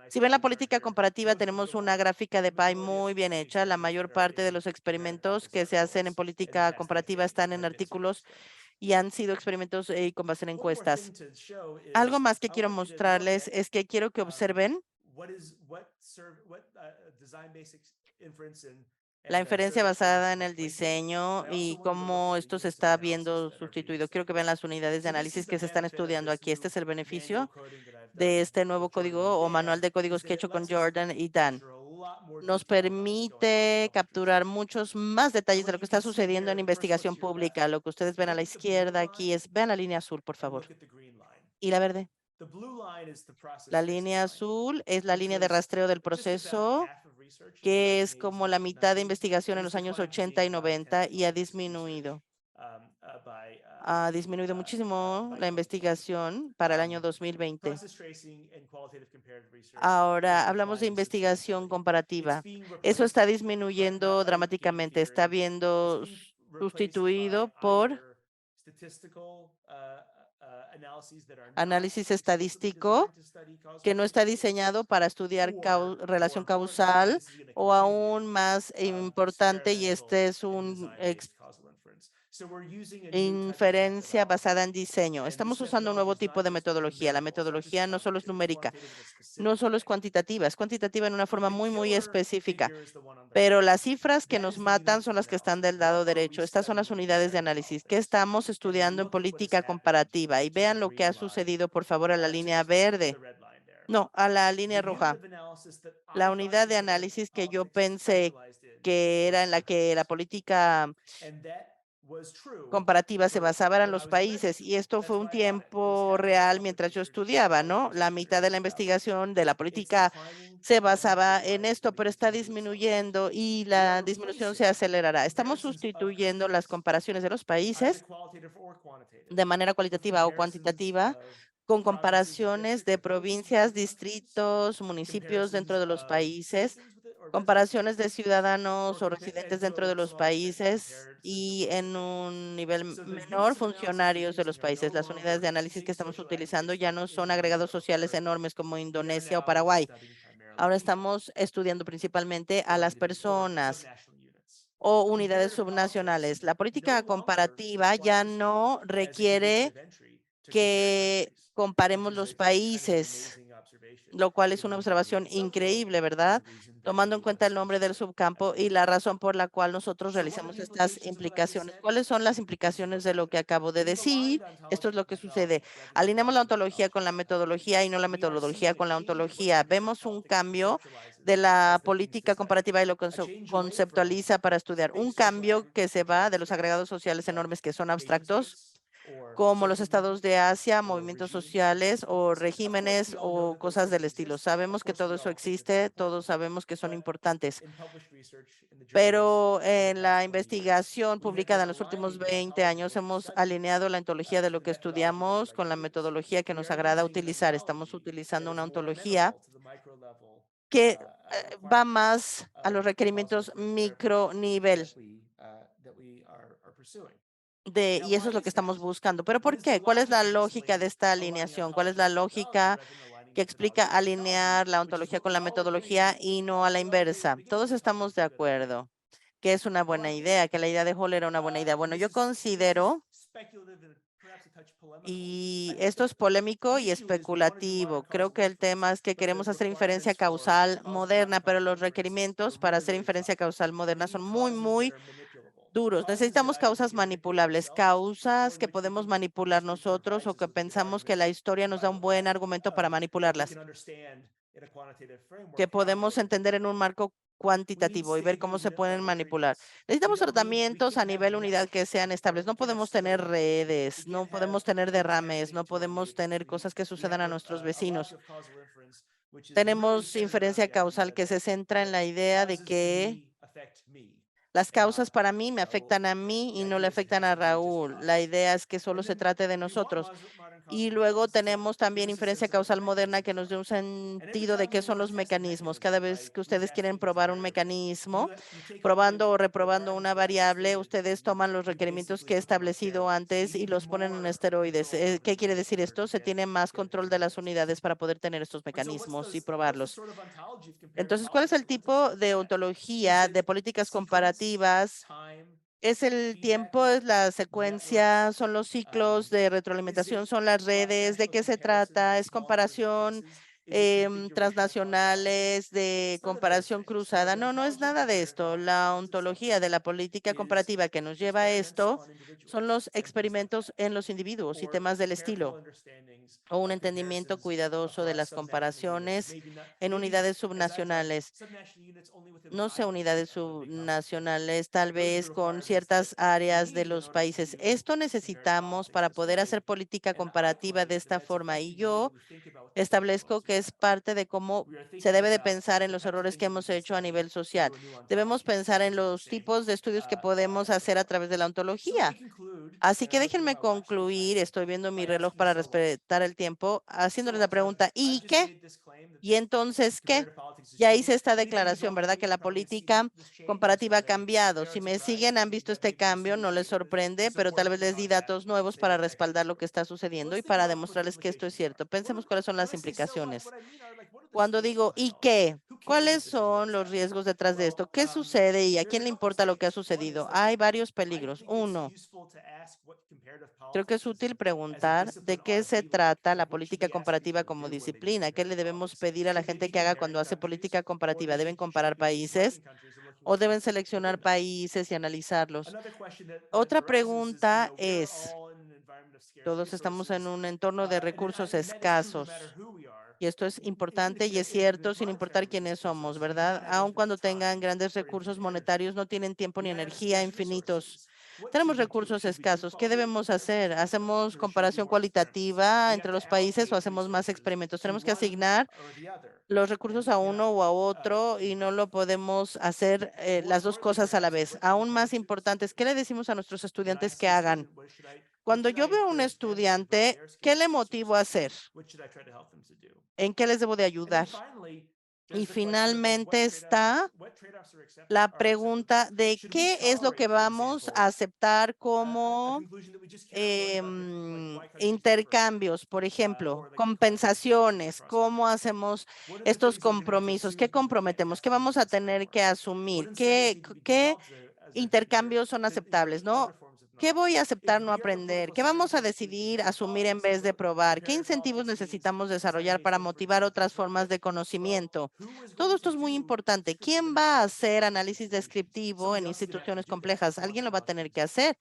Si ven la política comparativa, tenemos una gráfica de pie muy bien hecha. La mayor parte de los experimentos que se hacen en política comparativa están en artículos y han sido experimentos con base en encuestas. Algo más que quiero mostrarles es que quiero que observen la inferencia basada en el diseño y cómo esto se está viendo sustituido. Quiero que vean las unidades de análisis que se están estudiando aquí. Este es el beneficio de este nuevo código o manual de códigos que he hecho con Jordan y Dan. Nos permite capturar muchos más detalles de lo que está sucediendo en investigación pública. Lo que ustedes ven a la izquierda aquí es, vean la línea azul, por favor. Y la verde. La línea azul es la línea de rastreo del proceso, que es como la mitad de investigación en los años 80 y 90 y ha disminuido. Ha disminuido muchísimo la investigación para el año 2020. Ahora hablamos de investigación comparativa. Eso está disminuyendo dramáticamente, está viendo sustituido por análisis estadístico que no está diseñado para estudiar relación causal o aún más importante, y este es un Inferencia basada en diseño. Estamos usando un nuevo tipo de metodología. La metodología no solo es numérica, no solo es cuantitativa en una forma muy específica. Pero las cifras que nos matan son las que están del lado derecho. Estas son las unidades de análisis que estamos estudiando en política comparativa. Y vean lo que ha sucedido, por favor, a la línea verde. No, a la línea roja. La unidad de análisis que yo pensé que era en la que la política comparativa se basaba en los países, y esto fue un tiempo real mientras yo estudiaba, ¿no? La mitad de la investigación de la política se basaba en esto, pero está disminuyendo y la disminución se acelerará. Estamos sustituyendo las comparaciones de los países de manera cualitativa o cuantitativa con comparaciones de provincias, distritos, municipios dentro de los países, comparaciones de ciudadanos o residentes dentro de los países y en un nivel menor funcionarios de los países. Las unidades de análisis que estamos utilizando ya no son agregados sociales enormes como Indonesia o Paraguay. Ahora estamos estudiando principalmente a las personas o unidades subnacionales. La política comparativa ya no requiere que comparemos los países, lo cual es una observación increíble, ¿verdad? Tomando en cuenta el nombre del subcampo y la razón por la cual nosotros realizamos estas implicaciones. ¿Cuáles son las implicaciones de lo que acabo de decir? Esto es lo que sucede. Alineamos la ontología con la metodología y no la metodología con la ontología. Vemos un cambio de la política comparativa y lo conceptualiza para estudiar. Un cambio que se va de los agregados sociales enormes que son abstractos como los estados de Asia, movimientos sociales o regímenes o cosas del estilo. Sabemos que todo eso existe, todos sabemos que son importantes, pero en la investigación publicada en los últimos 20 años hemos alineado la ontología de lo que estudiamos con la metodología que nos agrada utilizar. Estamos utilizando una ontología que va más a los requerimientos micronivel. Y eso es lo que estamos buscando. ¿Pero por qué? ¿Cuál es la lógica de esta alineación? ¿Cuál es la lógica que explica alinear la ontología con la metodología y no a la inversa? Todos estamos de acuerdo que es una buena idea, que la idea de Hall era una buena idea. Bueno, yo considero, y esto es polémico y especulativo, creo que el tema es que queremos hacer inferencia causal moderna, pero los requerimientos para hacer inferencia causal moderna son muy duros. Necesitamos causas manipulables, causas que podemos manipular nosotros o que pensamos que la historia nos da un buen argumento para manipularlas, que podemos entender en un marco cuantitativo y ver cómo se pueden manipular. Necesitamos tratamientos a nivel unidad que sean estables. No podemos tener redes, no podemos tener derrames, no podemos tener cosas que sucedan a nuestros vecinos. Tenemos inferencia causal que se centra en la idea de que las causas para mí me afectan a mí y no le afectan a Raúl. La idea es que solo se trate de nosotros. Y luego tenemos también inferencia causal moderna que nos dé un sentido de qué son los mecanismos. Cada vez que ustedes quieren probar un mecanismo, probando o reprobando una variable, ustedes toman los requerimientos que he establecido antes y los ponen en esteroides. ¿Qué quiere decir esto? Se tiene más control de las unidades para poder tener estos mecanismos y probarlos. Entonces, ¿cuál es el tipo de ontología de políticas comparativas? Es el tiempo, es la secuencia, son los ciclos de retroalimentación, son las redes, ¿de qué se trata? Es comparación transnacionales, de comparación cruzada. No, no es nada de esto. La ontología de la política comparativa que nos lleva a esto son los experimentos en los individuos y temas del estilo, o un entendimiento cuidadoso de las comparaciones en unidades subnacionales. No sé, unidades subnacionales, tal vez con ciertas áreas de los países. Esto necesitamos para poder hacer política comparativa de esta forma. Y yo establezco que es parte de cómo se debe de pensar en los errores que hemos hecho a nivel social. Debemos pensar en los tipos de estudios que podemos hacer a través de la ontología. Así que déjenme concluir, estoy viendo mi reloj para respetar el tiempo, haciéndoles la pregunta, ¿y qué? ¿Y entonces qué? Ya hice esta declaración, ¿verdad? Que la política comparativa ha cambiado. Si me siguen, han visto este cambio, no les sorprende, pero tal vez les di datos nuevos para respaldar lo que está sucediendo y para demostrarles que esto es cierto. Pensemos cuáles son las implicaciones. Cuando digo ¿y qué? ¿Cuáles son los riesgos detrás de esto? ¿Qué sucede y a quién le importa lo que ha sucedido? Hay varios peligros. Uno, creo que es útil preguntar de qué se trata la política comparativa como disciplina. ¿Qué le debemos pedir a la gente que haga cuando hace política comparativa? ¿Deben comparar países o deben seleccionar países y analizarlos? Otra pregunta es, todos estamos en un entorno de recursos escasos. Y esto es importante y es cierto sin importar quiénes somos, ¿verdad? Aun cuando tengan grandes recursos monetarios, no tienen tiempo ni energía infinitos. Tenemos recursos escasos. ¿Qué debemos hacer? ¿Hacemos comparación cualitativa entre los países o hacemos más experimentos? Tenemos que asignar los recursos a uno o a otro y no lo podemos hacer las dos cosas a la vez. Aún más importantes, ¿qué le decimos a nuestros estudiantes que hagan? Cuando yo veo a un estudiante, ¿qué le motivo a hacer? ¿En qué les debo de ayudar? Y finalmente está la pregunta de qué es lo que vamos a aceptar como intercambios, por ejemplo, compensaciones, cómo hacemos estos compromisos, qué comprometemos, qué vamos a tener que asumir, qué intercambios son aceptables, ¿no? ¿Qué voy a aceptar no aprender? ¿Qué vamos a decidir asumir en vez de probar? ¿Qué incentivos necesitamos desarrollar para motivar otras formas de conocimiento? Todo esto es muy importante. ¿Quién va a hacer análisis descriptivo en instituciones complejas? Alguien lo va a tener que hacer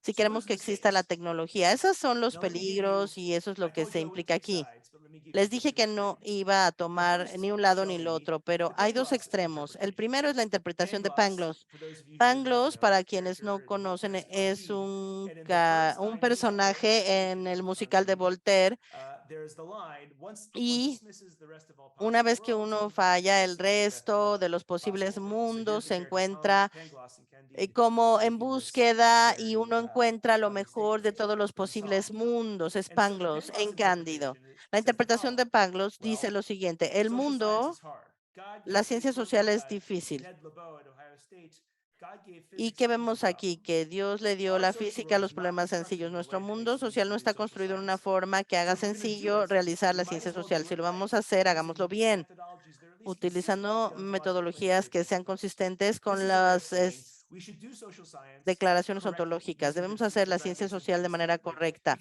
si queremos que exista la tecnología. Esos son los peligros y eso es lo que se implica aquí. Les dije que no iba a tomar ni un lado ni el otro, pero hay dos extremos. El primero es la interpretación de Pangloss. Pangloss, para quienes no conocen, es un personaje en el musical de Voltaire y una vez que uno falla, el resto de los posibles mundos se encuentra como en búsqueda y uno encuentra lo mejor de todos los posibles mundos, es Pangloss en Cándido. La interpretación de Pangloss dice lo siguiente, el mundo, la ciencia social es difícil. ¿Y qué vemos aquí? Que Dios le dio la física a los problemas sencillos. Nuestro mundo social no está construido en una forma que haga sencillo realizar la ciencia social. Si lo vamos a hacer, hagámoslo bien, utilizando metodologías que sean consistentes con las declaraciones ontológicas. Debemos hacer la ciencia social de manera correcta,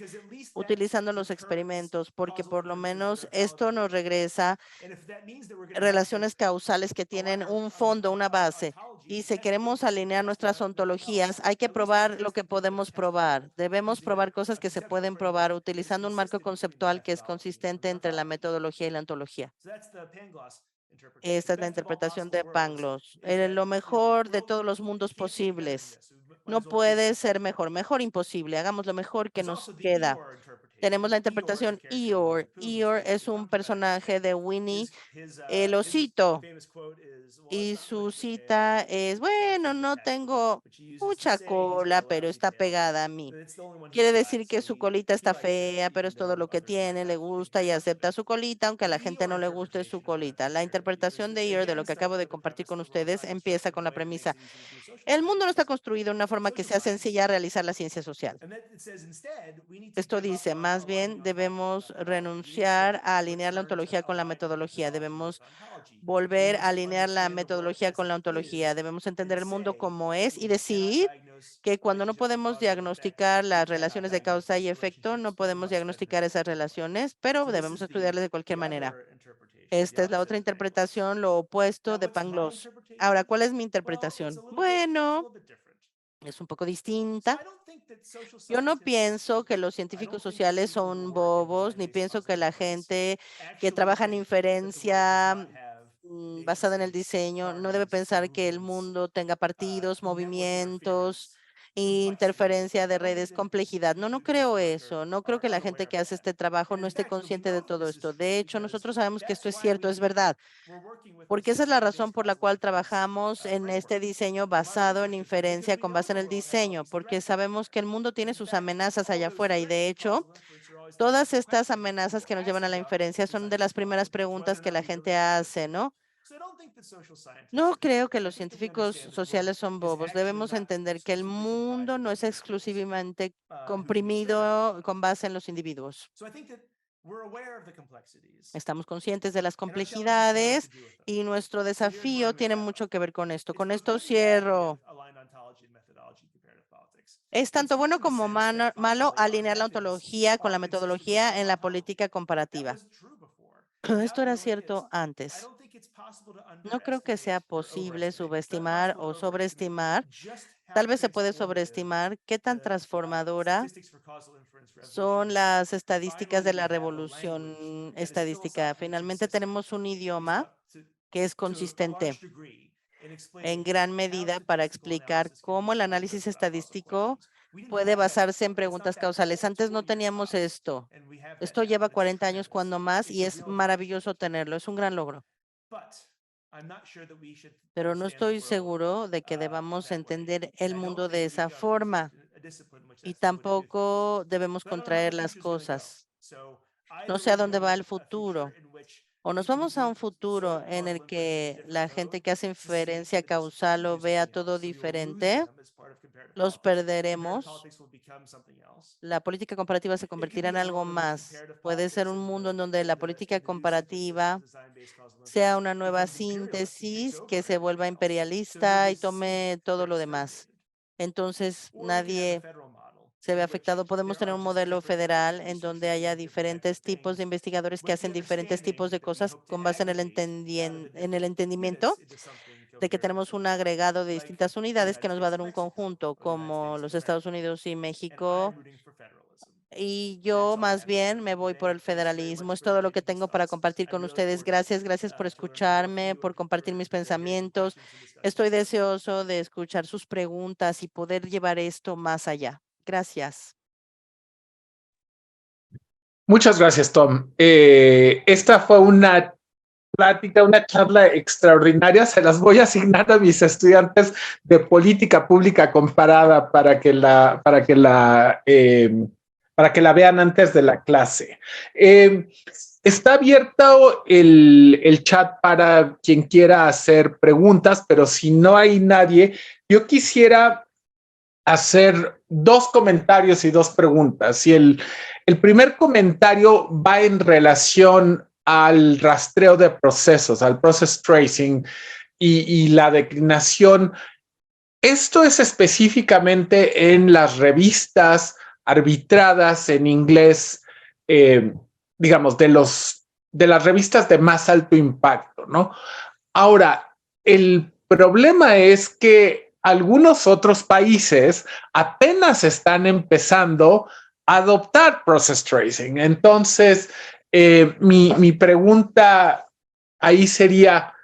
utilizando los experimentos, porque por lo menos esto nos regresa relaciones causales que tienen un fondo, una base. Y si queremos alinear nuestras ontologías, hay que probar lo que podemos probar. Debemos probar cosas que se pueden probar utilizando un marco conceptual que es consistente entre la metodología y la ontología. Esta es la interpretación de Pangloss. Lo mejor de todos los mundos posibles. No puede ser mejor, mejor imposible. Hagamos lo mejor que nos queda. Tenemos la interpretación Eeyore. Eeyore es un personaje de Winnie el osito. Y su cita es, bueno, no tengo mucha cola, pero está pegada a mí. Quiere decir que su colita está fea, pero es todo lo que tiene, le gusta y acepta su colita, aunque a la gente no le guste su colita. La interpretación de Ear de lo que acabo de compartir con ustedes empieza con la premisa. El mundo no está construido de una forma que sea sencilla realizar la ciencia social. Esto dice, más bien debemos renunciar a alinear la ontología con la metodología. Debemos volver a alinear la metodología con la ontología. Debemos entender el mundo como es y decir que cuando no podemos diagnosticar las relaciones de causa y efecto, no podemos diagnosticar esas relaciones, pero debemos estudiarlas de cualquier manera. Esta es la otra interpretación, lo opuesto de Pangloss. Ahora, ¿cuál es mi interpretación? Bueno, es un poco distinta. Yo no pienso que los científicos sociales son bobos, ni pienso que la gente que trabaja en inferencia basada en el diseño no debe pensar que el mundo tenga partidos, movimientos, interferencia de redes, complejidad. No, no creo eso. No creo que la gente que hace este trabajo no esté consciente de todo esto. De hecho, nosotros sabemos que esto es cierto, es verdad, porque esa es la razón por la cual trabajamos en este diseño basado en inferencia con base en el diseño, porque sabemos que el mundo tiene sus amenazas allá afuera y de hecho, todas estas amenazas que nos llevan a la inferencia son de las primeras preguntas que la gente hace, ¿no? No creo que los científicos sociales son bobos. Debemos entender que el mundo no es exclusivamente comprimido con base en los individuos. Estamos conscientes de las complejidades y nuestro desafío tiene mucho que ver con esto. Con esto cierro. Es tanto bueno como malo alinear la ontología con la metodología en la política comparativa. Esto era cierto antes. No creo que sea posible subestimar o sobreestimar. Tal vez se puede sobreestimar qué tan transformadora son las estadísticas de la revolución estadística. Finalmente tenemos un idioma que es consistente en gran medida para explicar cómo el análisis estadístico puede basarse en preguntas causales. Antes no teníamos esto. Esto lleva 40 años cuando más y es maravilloso tenerlo. Es un gran logro. Pero no estoy seguro de que debamos entender el mundo de esa forma y tampoco debemos contraer las cosas. No sé a dónde va el futuro. O nos vamos a un futuro en el que la gente que hace inferencia causal lo vea todo diferente, los perderemos. La política comparativa se convertirá en algo más. Puede ser un mundo en donde la política comparativa sea una nueva síntesis que se vuelva imperialista y tome todo lo demás. Entonces, nadie se ve afectado. Podemos tener un modelo federal en donde haya diferentes tipos de investigadores que hacen diferentes tipos de cosas con base en el entendimiento de que tenemos un agregado de distintas unidades que nos va a dar un conjunto, como los Estados Unidos y México. Y yo más bien me voy por el federalismo. Es todo lo que tengo para compartir con ustedes. Gracias por escucharme, por compartir mis pensamientos. Estoy deseoso de escuchar sus preguntas y poder llevar esto más allá. Gracias. Muchas gracias, Tom. Esta fue una plática, una charla extraordinaria. Se las voy a asignar a mis estudiantes de política pública comparada para que la vean antes de la clase. Está abierto el chat para quien quiera hacer preguntas, pero si no hay nadie, yo quisiera hacer 2 comentarios y 2 preguntas. Y el primer comentario va en relación al rastreo de procesos, al process tracing y la declinación. Esto es específicamente en las revistas arbitradas en inglés, digamos, de las revistas de más alto impacto, ¿no? Ahora, el problema es que algunos otros países apenas están empezando a adoptar process tracing. Entonces, mi pregunta ahí sería,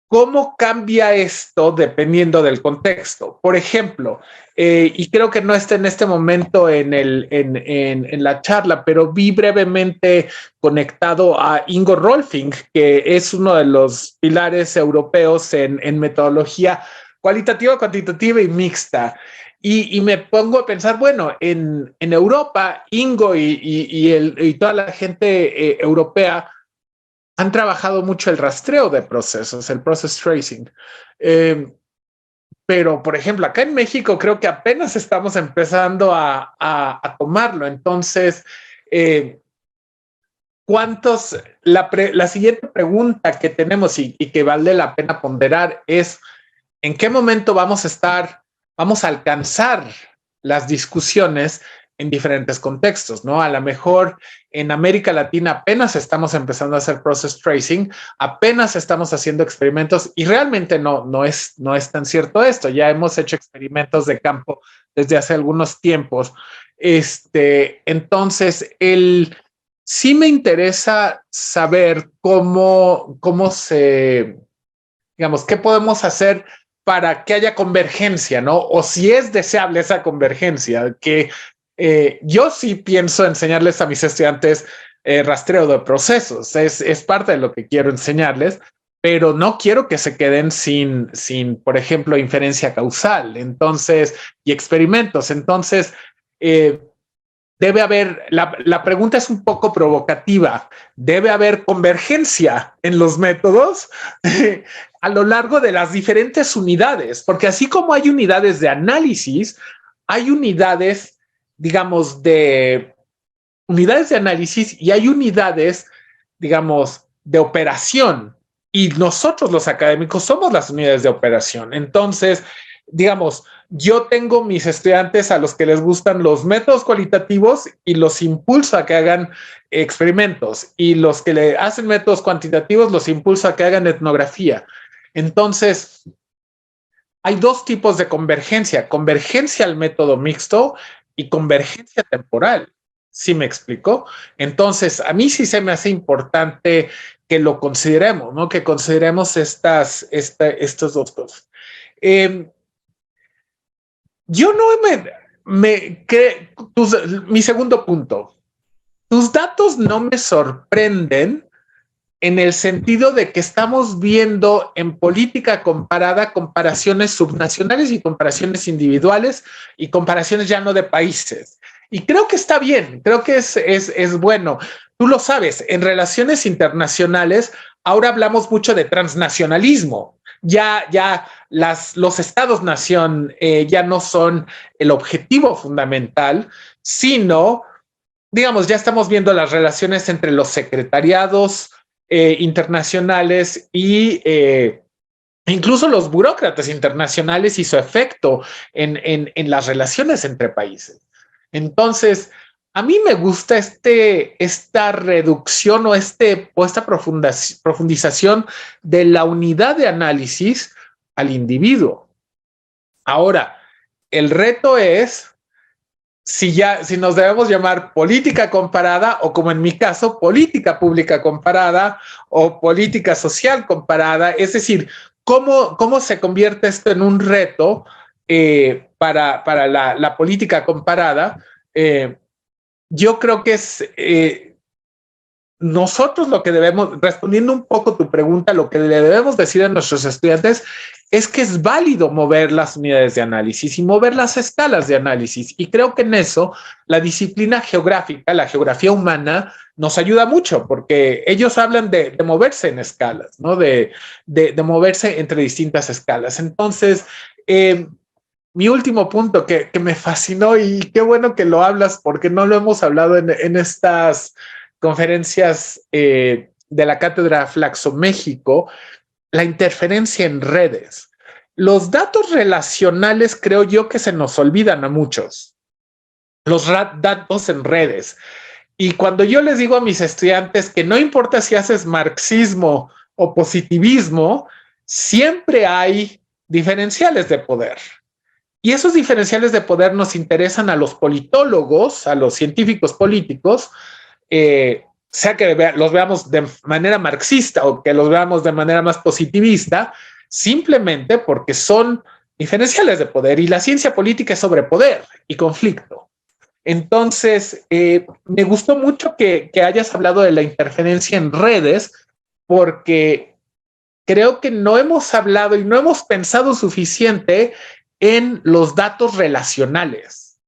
¿cómo cambia esto dependiendo del contexto? Por ejemplo, y creo que no está en este momento en la charla, pero vi brevemente conectado a Ingo Rolfing, que es uno de los pilares europeos en metodología cualitativa, cuantitativa y mixta. Y me pongo a pensar, bueno, en Europa, Ingo y toda la gente europea han trabajado mucho el rastreo de procesos, el process tracing. Pero, por ejemplo, acá en México creo que apenas estamos empezando a tomarlo. Entonces, la siguiente pregunta que tenemos y que vale la pena ponderar es, ¿en qué momento vamos a alcanzar las discusiones en diferentes contextos, ¿no? A lo mejor en América Latina apenas estamos empezando a hacer process tracing, apenas estamos haciendo experimentos y realmente no es tan cierto esto. Ya hemos hecho experimentos de campo desde hace algunos tiempos. Entonces, sí me interesa saber digamos, qué podemos hacer para que haya convergencia, ¿no? O si es deseable esa convergencia, que yo sí pienso enseñarles a mis estudiantes rastreo de procesos, es parte de lo que quiero enseñarles, pero no quiero que se queden sin, por ejemplo, inferencia causal, entonces, y experimentos. Entonces, debe haber, la pregunta es un poco provocativa, ¿debe haber convergencia en los métodos a lo largo de las diferentes unidades? Porque así como hay unidades de análisis, hay unidades, digamos, de unidades de análisis y hay unidades, digamos, de operación. Y nosotros los académicos somos las unidades de operación. Entonces, digamos, yo tengo mis estudiantes a los que les gustan los métodos cualitativos y los impulso a que hagan experimentos, y los que le hacen métodos cuantitativos los impulso a que hagan etnografía. Entonces, hay dos tipos de convergencia: convergencia al método mixto y convergencia temporal. ¿Sí me explico? Entonces, a mí sí se me hace importante que lo consideremos, ¿no? Que consideremos estos dos cosas. Yo no mi segundo punto, tus datos no me sorprenden en el sentido de que estamos viendo en política comparada comparaciones subnacionales y comparaciones individuales y comparaciones ya no de países. Y creo que está bien, creo que es bueno. Tú lo sabes, en relaciones internacionales ahora hablamos mucho de transnacionalismo. Ya los estados-nación ya no son el objetivo fundamental, sino, digamos, ya estamos viendo las relaciones entre los secretariados internacionales y incluso los burócratas internacionales y su efecto en las relaciones entre países. Entonces, a mí me gusta esta reducción o esta profundización de la unidad de análisis al individuo. Ahora, el reto es si nos debemos llamar política comparada, o como en mi caso, política pública comparada o política social comparada. Es decir, cómo se convierte esto en un reto para la política comparada. Yo creo que es nosotros lo que debemos, respondiendo un poco tu pregunta, lo que le debemos decir a nuestros estudiantes es que es válido mover las unidades de análisis y mover las escalas de análisis. Y creo que en eso la disciplina geográfica, la geografía humana, nos ayuda mucho, porque ellos hablan de moverse en escalas, ¿no? De moverse entre distintas escalas. Entonces, mi último punto que me fascinó, y qué bueno que lo hablas porque no lo hemos hablado en estas conferencias de la Cátedra Flaxo México, la interferencia en redes. Los datos relacionales creo yo que se nos olvidan a muchos. Los datos en redes. Y cuando yo les digo a mis estudiantes que no importa si haces marxismo o positivismo, siempre hay diferenciales de poder. Y esos diferenciales de poder nos interesan a los politólogos, a los científicos políticos, sea que los veamos de manera marxista o que los veamos de manera más positivista, simplemente porque son diferenciales de poder, y la ciencia política es sobre poder y conflicto. Entonces, me gustó mucho que hayas hablado de la interferencia en redes, porque creo que no hemos hablado y no hemos pensado suficiente en los datos relacionales.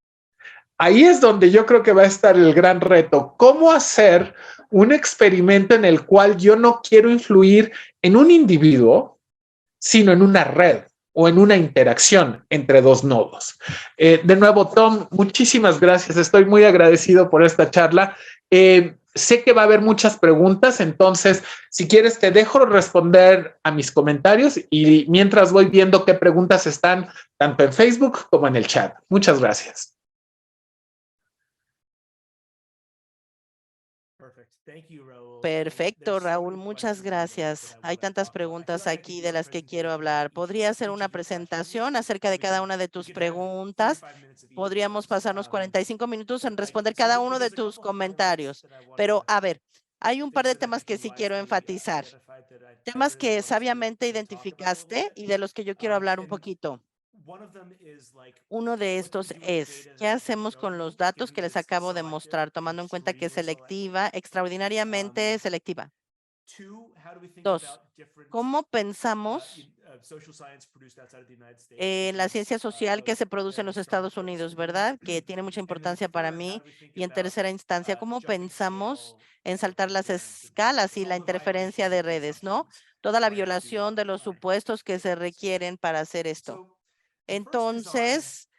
Ahí es donde yo creo que va a estar el gran reto: cómo hacer un experimento en el cual yo no quiero influir en un individuo, sino en una red o en una interacción entre dos nodos. De nuevo, Tom, muchísimas gracias. Estoy muy agradecido por esta charla. Sé que va a haber muchas preguntas, entonces, si quieres, te dejo responder a mis comentarios, y mientras voy viendo qué preguntas están tanto en Facebook como en el chat. Muchas gracias. Perfecto, Raúl, muchas gracias. Hay tantas preguntas aquí de las que quiero hablar. ¿Podría hacer una presentación acerca de cada una de tus preguntas? Podríamos pasarnos 45 minutos en responder cada uno de tus comentarios. Pero, a ver, hay un par de temas que sí quiero enfatizar. Temas que sabiamente identificaste y de los que yo quiero hablar un poquito. Uno de estos es, ¿qué hacemos con los datos que les acabo de mostrar, tomando en cuenta que es selectiva, extraordinariamente selectiva? Dos, ¿cómo pensamos en la ciencia social que se produce en los Estados Unidos, verdad? Que tiene mucha importancia para mí. Y en tercera instancia, ¿cómo pensamos en saltar las escalas y la interferencia de redes, ¿no? Toda la violación de los supuestos que se requieren para hacer esto. Entonces,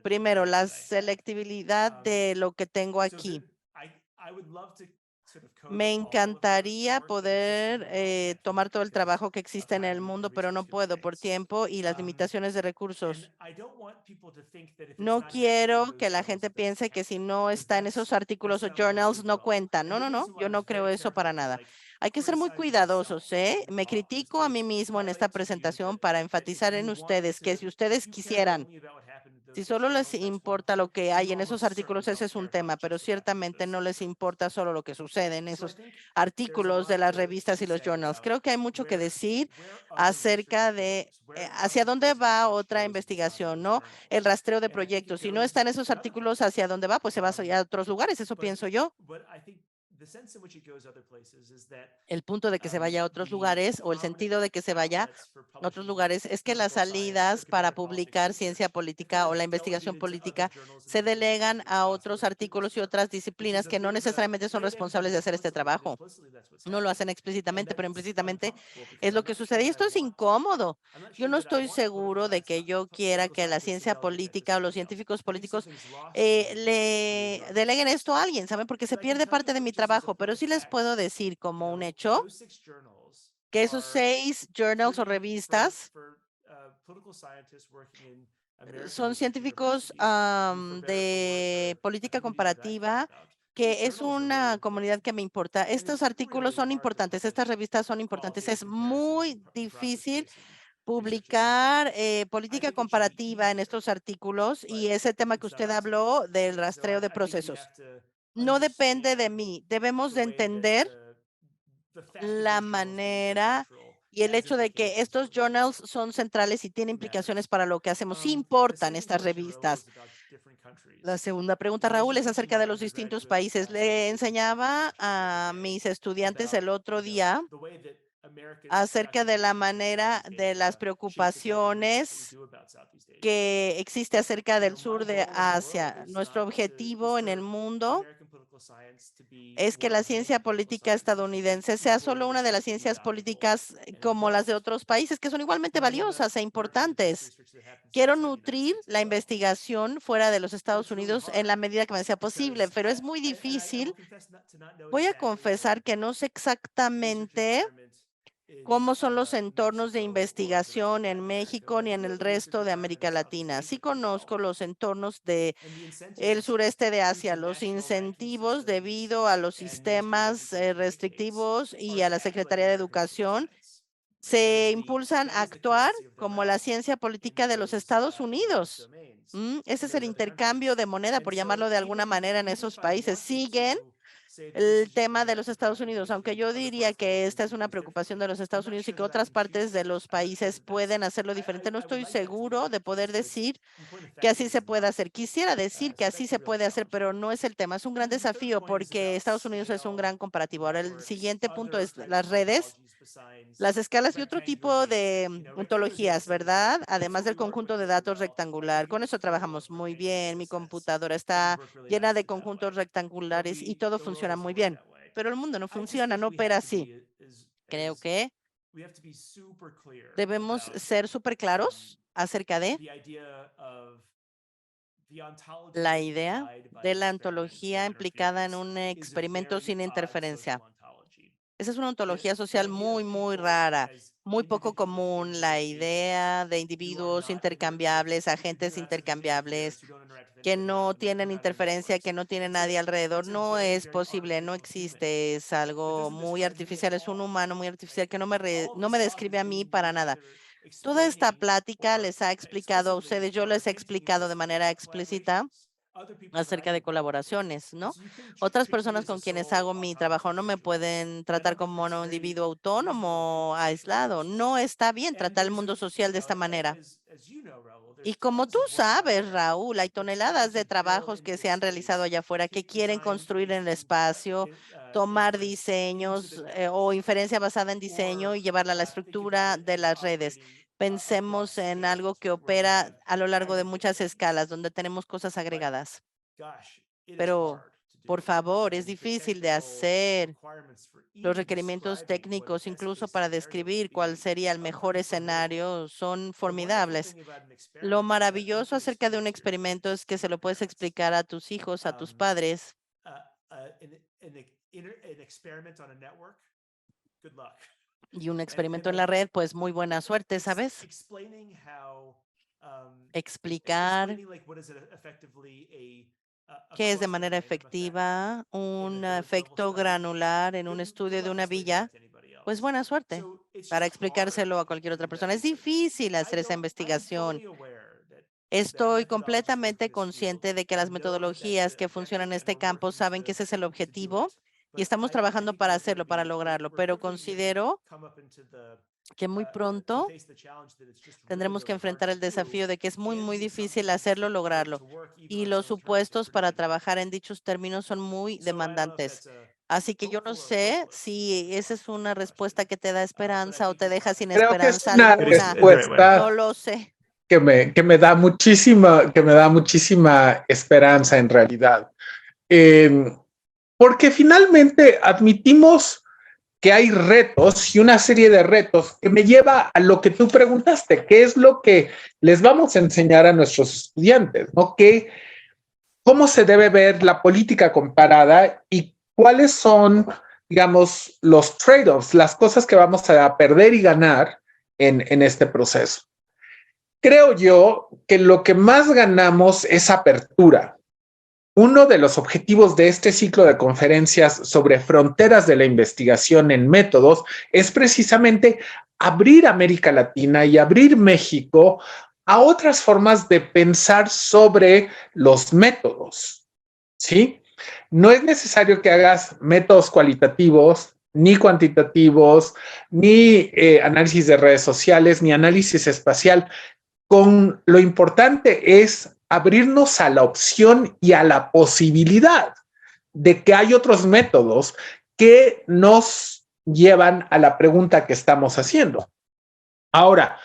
Primero, la selectividad de lo que tengo aquí. Me encantaría poder tomar todo el trabajo que existe en el mundo, pero no puedo por tiempo y las limitaciones de recursos. No quiero que la gente piense que si no está en esos artículos o journals no cuenta. No, no, no, yo no creo eso para nada. Hay que ser muy cuidadosos, ¿eh? Me critico a mí mismo en esta presentación para enfatizar en ustedes que si ustedes quisieran, si solo les importa lo que hay en esos artículos, ese es un tema, pero ciertamente no les importa solo lo que sucede en esos artículos de las revistas y los journals. Creo que hay mucho que decir acerca de hacia dónde va otra investigación, ¿no? El rastreo de proyectos. Si no está en esos artículos, ¿hacia dónde va? Pues se va a otros lugares, eso pienso yo. El punto de que se vaya a otros lugares o el sentido de que se vaya a otros lugares es que las salidas para publicar ciencia política o la investigación política se delegan a otros artículos y otras disciplinas que no necesariamente son responsables de hacer este trabajo. No lo hacen explícitamente, pero implícitamente es lo que sucede. Y esto es incómodo. Yo no estoy seguro de que yo quiera que la ciencia política o los científicos políticos le deleguen esto a alguien, ¿saben? Porque se pierde parte de mi trabajo, pero sí les puedo decir como un hecho que esos 6 journals o revistas son científicos de política comparativa, que es una comunidad que me importa. Estos artículos son importantes, estas revistas son importantes. Es muy difícil publicar política comparativa en estos artículos y ese tema que usted habló del rastreo de procesos. No depende de mí. Debemos de entender la manera y el hecho de que estos journals son centrales y tienen implicaciones para lo que hacemos. Sí importan estas revistas. La segunda pregunta, Raúl, es acerca de los distintos países. Le enseñaba a mis estudiantes el otro día acerca de la manera de las preocupaciones que existe acerca del sur de Asia. Nuestro objetivo en el mundo es que la ciencia política estadounidense sea solo una de las ciencias políticas como las de otros países, que son igualmente valiosas e importantes. Quiero nutrir la investigación fuera de los Estados Unidos en la medida que me sea posible, pero es muy difícil. Voy a confesar que no sé exactamente cómo son los entornos de investigación en México ni en el resto de América Latina. Sí conozco los entornos de el sureste de Asia, los incentivos debido a los sistemas restrictivos y a la Secretaría de Educación se impulsan a actuar como la ciencia política de los Estados Unidos. Ese es el intercambio de moneda, por llamarlo de alguna manera, en esos países. Siguen el tema de los Estados Unidos, aunque yo diría que esta es una preocupación de los Estados Unidos y que otras partes de los países pueden hacerlo diferente, no estoy seguro de poder decir que así se puede hacer. Quisiera decir que así se puede hacer, pero no es el tema. Es un gran desafío porque Estados Unidos es un gran comparativo. Ahora, el siguiente punto es las redes, las escalas y otro tipo de ontologías, ¿verdad? Además del conjunto de datos rectangular. Con eso trabajamos muy bien. Mi computadora está llena de conjuntos rectangulares y todo funciona muy bien. Pero el mundo no funciona, no opera así. Creo que debemos ser súper claros acerca de la idea de la ontología implicada en un experimento sin interferencia. Esa es una ontología social muy, muy rara, muy poco común, la idea de individuos intercambiables, agentes intercambiables, que no tienen interferencia, que no tiene nadie alrededor, no es posible, no existe, es algo muy artificial, es un humano muy artificial que no me describe a mí para nada. Toda esta plática les ha explicado a ustedes, yo les he explicado de manera explícita acerca de colaboraciones, ¿no? Otras personas con quienes hago mi trabajo no me pueden tratar como un individuo autónomo, aislado. No está bien tratar el mundo social de esta manera. Y como tú sabes, Raúl, hay toneladas de trabajos que se han realizado allá afuera que quieren construir en el espacio, tomar diseños o inferencia basada en diseño y llevarla a la estructura de las redes. Pensemos en algo que opera a lo largo de muchas escalas, donde tenemos cosas agregadas. Pero Por favor, es difícil de hacer. Los requerimientos técnicos, incluso para describir cuál sería el mejor escenario, son formidables. Lo maravilloso acerca de un experimento es que se lo puedes explicar a tus hijos, a tus padres. Y un experimento en la red, pues muy buena suerte, ¿sabes? Explicar qué es de manera efectiva un efecto granular en un estudio de una villa, pues buena suerte para explicárselo a cualquier otra persona. Es difícil hacer esa investigación. Estoy completamente consciente de que las metodologías que funcionan en este campo saben que ese es el objetivo y estamos trabajando para hacerlo, para lograrlo, pero considero que muy pronto tendremos que enfrentar el desafío de que es muy, muy difícil hacerlo, lograrlo. Y los supuestos para trabajar en dichos términos son muy demandantes. Así que yo no sé si esa es una respuesta que te da esperanza o te deja sin Creo que es esperanza una alguna. respuesta No lo sé. que me da muchísima esperanza en realidad. Porque finalmente admitimos que hay retos y una serie de retos que me lleva a lo que tú preguntaste, qué es lo que les vamos a enseñar a nuestros estudiantes, ¿no? ¿Cómo se debe ver la política comparada y cuáles son, digamos, los trade-offs, las cosas que vamos a perder y ganar en este proceso? Creo yo que lo que más ganamos es apertura. Uno de los objetivos de este ciclo de conferencias sobre fronteras de la investigación en métodos es precisamente abrir América Latina y abrir México a otras formas de pensar sobre los métodos, ¿sí? No es necesario que hagas métodos cualitativos, ni cuantitativos, ni análisis de redes sociales, ni análisis espacial. Lo importante es abrirnos a la opción y a la posibilidad de que hay otros métodos que nos llevan a la pregunta que estamos haciendo. Ahora,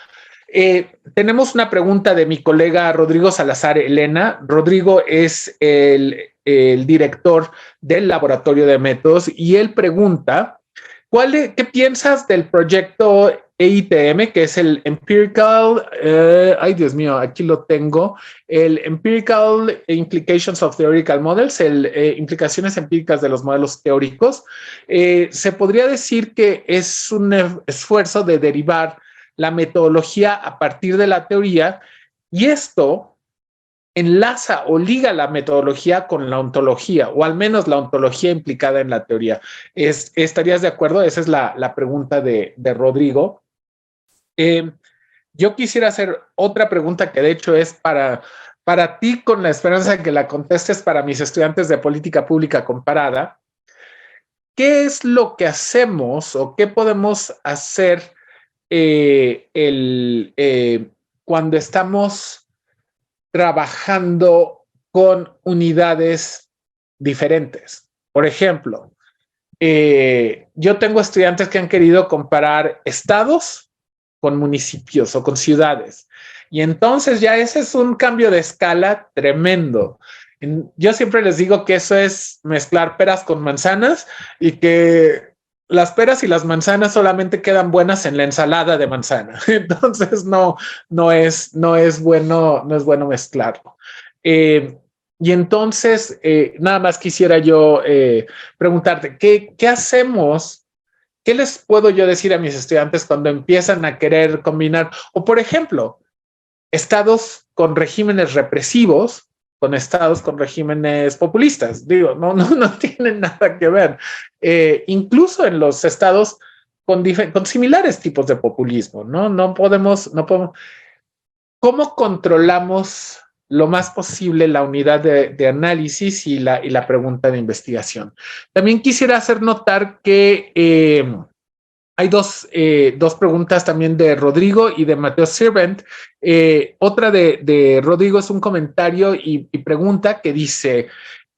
tenemos una pregunta de mi colega Rodrigo Salazar Elena. Rodrigo es el director del Laboratorio de Métodos y él pregunta, ¿qué piensas del proyecto EITM, que es el Empirical, ay Dios mío, aquí lo tengo, el Empirical Implications of Theoretical Models, implicaciones empíricas de los modelos teóricos? Se podría decir que es un esfuerzo de derivar la metodología a partir de la teoría y esto enlaza o liga la metodología con la ontología, o al menos la ontología implicada en la teoría. ¿Estarías de acuerdo? Esa es la pregunta de Rodrigo. Yo quisiera hacer otra pregunta que de hecho es para ti, con la esperanza de que la contestes para mis estudiantes de política pública comparada. ¿Qué es lo que hacemos o qué podemos hacer cuando estamos trabajando con unidades diferentes? Por ejemplo, yo tengo estudiantes que han querido comparar estados con municipios o con ciudades. Y entonces ya ese es un cambio de escala tremendo. Yo siempre les digo que eso es mezclar peras con manzanas y que las peras y las manzanas solamente quedan buenas en la ensalada de manzana. Entonces no es bueno mezclarlo. Y entonces, nada más quisiera yo preguntarte, ¿qué hacemos? ¿Qué les puedo yo decir a mis estudiantes cuando empiezan a querer combinar? O, por ejemplo, estados con regímenes represivos con estados con regímenes populistas. Digo, no tienen nada que ver. Incluso en los estados con similares tipos de populismo, ¿no? No podemos. ¿Cómo controlamos lo más posible la unidad de análisis y la pregunta de investigación? También quisiera hacer notar que hay dos preguntas también de Rodrigo y de Mateo Sirvent. Otra de Rodrigo es un comentario y pregunta que dice,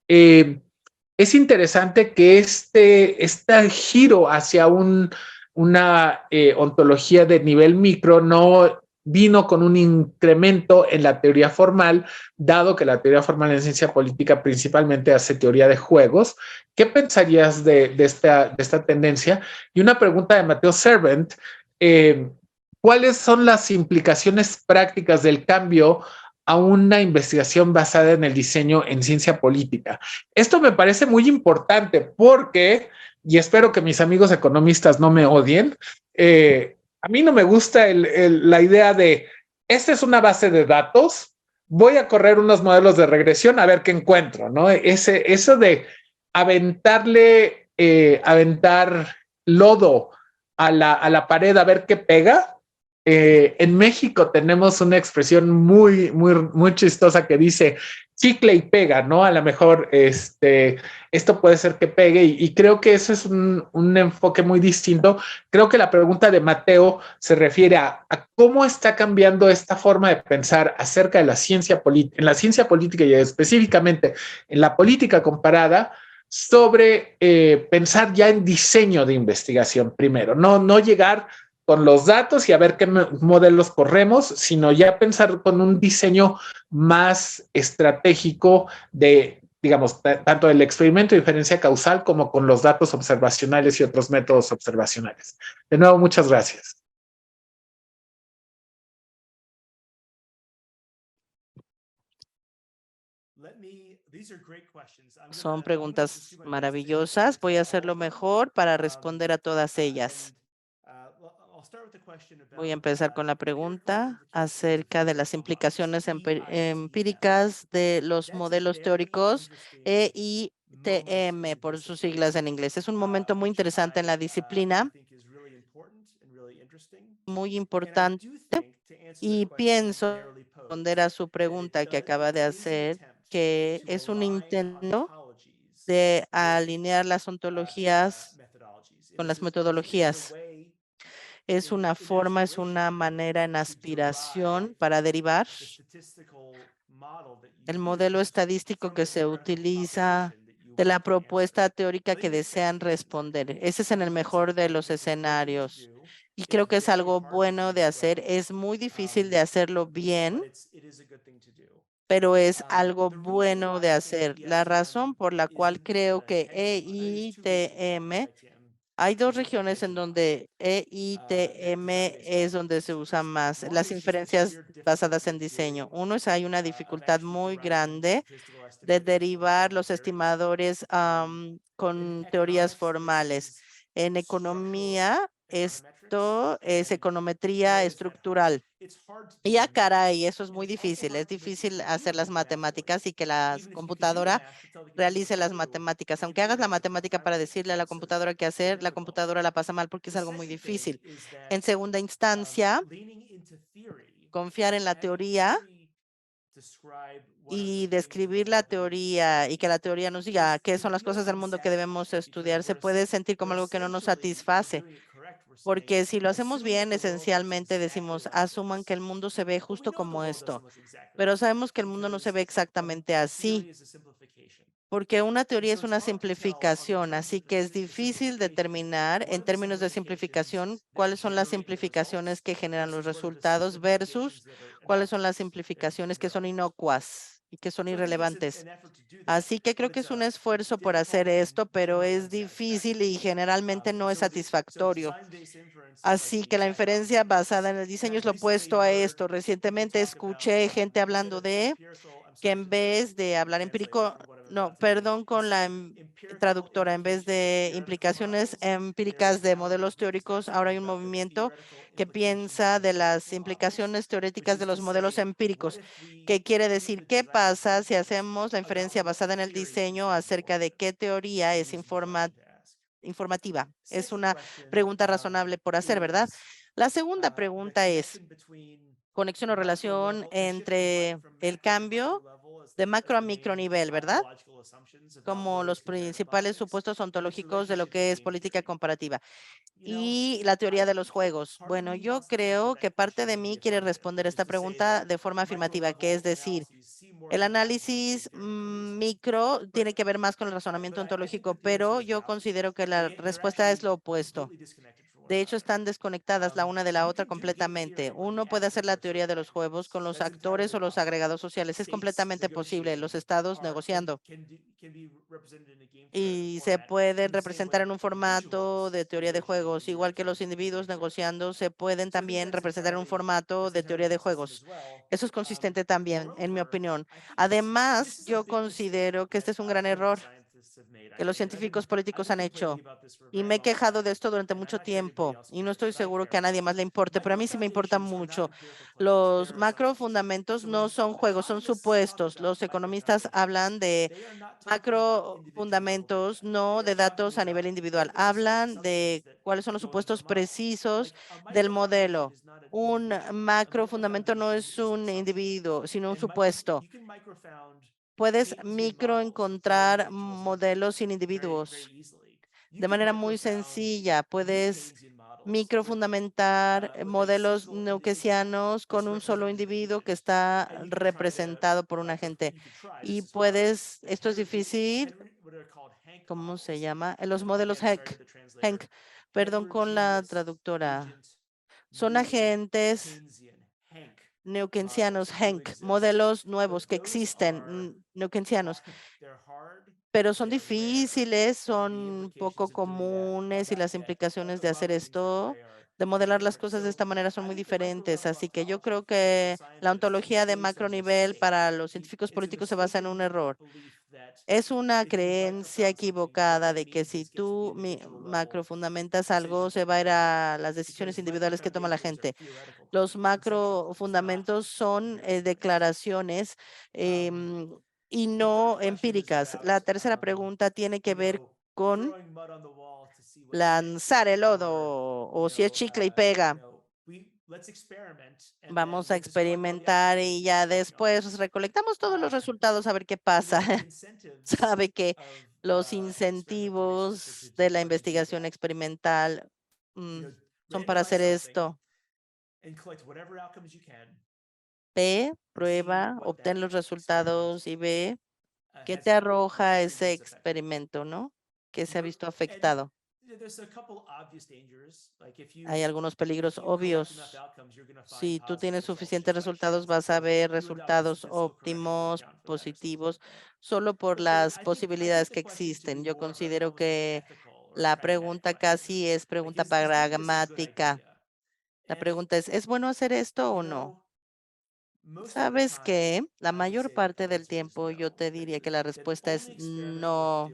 es interesante que este giro hacia una ontología de nivel micro no vino con un incremento en la teoría formal, dado que la teoría formal en ciencia política principalmente hace teoría de juegos. ¿Qué pensarías de esta tendencia? Y una pregunta de Mateo Servant, ¿cuáles son las implicaciones prácticas del cambio a una investigación basada en el diseño en ciencia política? Esto me parece muy importante porque, y espero que mis amigos economistas no me odien, a mí no me gusta la idea de, esta es una base de datos, voy a correr unos modelos de regresión a ver qué encuentro, ¿no? Eso de aventar lodo a la pared a ver qué pega. En México tenemos una expresión muy chistosa que dice chicle y pega, ¿no? A lo mejor esto puede ser que pegue y creo que eso es un enfoque muy distinto. Creo que la pregunta de Mateo se refiere a cómo está cambiando esta forma de pensar acerca de la ciencia política, en la ciencia política y específicamente en la política comparada, sobre pensar ya en diseño de investigación primero, no llegar con los datos y a ver qué modelos corremos, sino ya pensar con un diseño más estratégico de, digamos, tanto del experimento de diferencia causal como con los datos observacionales y otros métodos observacionales. De nuevo, muchas gracias. Son preguntas maravillosas. Voy a hacer lo mejor para responder a todas ellas. Voy a empezar con la pregunta acerca de las implicaciones empíricas de los modelos teóricos EITM, por sus siglas en inglés. Es un momento muy interesante en la disciplina, muy importante, y pienso responder a su pregunta que acaba de hacer, que es un intento de alinear las ontologías con las metodologías. Es una forma, es una manera en aspiración para derivar el modelo estadístico que se utiliza de la propuesta teórica que desean responder. Ese es en el mejor de los escenarios. Y creo que es algo bueno de hacer. Es muy difícil de hacerlo bien, pero es algo bueno de hacer. La razón por la cual creo que EITM, hay dos regiones en donde EITM es donde se usa más las inferencias basadas en diseño. Uno es hay una dificultad muy grande de derivar los estimadores con teorías formales. En economía, esto es econometría estructural. Y ya caray, eso es muy difícil. Es difícil hacer las matemáticas y que la computadora realice las matemáticas. Aunque hagas la matemática para decirle a la computadora qué hacer, la computadora la pasa mal porque es algo muy difícil. En segunda instancia, confiar en la teoría y describir la teoría y que la teoría nos diga qué son las cosas del mundo que debemos estudiar, se puede sentir como algo que no nos satisface. Porque si lo hacemos bien, esencialmente decimos, asuman que el mundo se ve justo como esto, pero sabemos que el mundo no se ve exactamente así, porque una teoría es una simplificación, así que es difícil determinar en términos de simplificación cuáles son las simplificaciones que generan los resultados versus cuáles son las simplificaciones que son inocuas y que son irrelevantes. Así que creo que es un esfuerzo por hacer esto, pero es difícil y generalmente no es satisfactorio. Así que la inferencia basada en el diseño es lo opuesto a esto. Recientemente escuché gente hablando de que en vez de hablar empírico, no, perdón con la traductora, en vez de implicaciones empíricas de modelos teóricos, ahora hay un movimiento que piensa de las implicaciones teóricas de los modelos empíricos, que quiere decir qué pasa si hacemos la inferencia basada en el diseño acerca de qué teoría es informativa. Es una pregunta razonable por hacer, ¿verdad? La segunda pregunta es, conexión o relación entre el cambio de macro a micro nivel, ¿verdad? Como los principales supuestos ontológicos de lo que es política comparativa y la teoría de los juegos. Bueno, yo creo que parte de mí quiere responder esta pregunta de forma afirmativa, que es decir, el análisis micro tiene que ver más con el razonamiento ontológico, pero yo considero que la respuesta es lo opuesto. De hecho, están desconectadas la una de la otra completamente. Uno puede hacer la teoría de los juegos con los actores o los agregados sociales. Es completamente posible. Los estados negociando. Y se pueden representar en un formato de teoría de juegos, igual que los individuos negociando se pueden también representar en un formato de teoría de juegos. Eso es consistente también, en mi opinión. Además, yo considero que este es un gran error que los científicos políticos han hecho. Y me he quejado de esto durante mucho tiempo y no estoy seguro que a nadie más le importe, pero a mí sí me importa mucho. Los macrofundamentos no son juegos, son supuestos. Los economistas hablan de macrofundamentos, no de datos a nivel individual. Hablan de cuáles son los supuestos precisos del modelo. Un macrofundamento no es un individuo, sino un supuesto. Puedes microencontrar modelos sin individuos de manera muy sencilla. Puedes microfundamentar modelos neuquesianos con un solo individuo que está representado por un agente. Y puedes, esto es difícil, ¿cómo se llama? Los modelos Henk, perdón con la traductora. Son agentes neuquensianos, Henk, modelos nuevos que existen, neuquensianos, pero son difíciles, son poco comunes y las implicaciones de hacer esto, de modelar las cosas de esta manera son muy diferentes. Así que yo creo que la ontología de macro nivel para los científicos políticos se basa en un error. Es una creencia equivocada de que si tú macrofundamentas algo, se va a ir a las decisiones individuales que toma la gente. Los macrofundamentos son declaraciones em, y no empíricas. La tercera pregunta tiene que ver con lanzar el lodo o si es chicle y pega. Vamos a experimentar y ya después recolectamos todos los resultados a ver qué pasa. Sabe que los incentivos de la investigación experimental mm, son para hacer esto. Ve, prueba, obtén los resultados y ve qué te arroja ese experimento, ¿no? Que se ha visto afectado. Hay algunos peligros obvios. Si tú tienes suficientes resultados, vas a ver resultados óptimos, positivos, solo por las posibilidades que existen. Yo considero que la pregunta casi es pregunta pragmática. La pregunta ¿es bueno hacer esto o no? ¿Sabes qué? La mayor parte del tiempo yo te diría que la respuesta es no,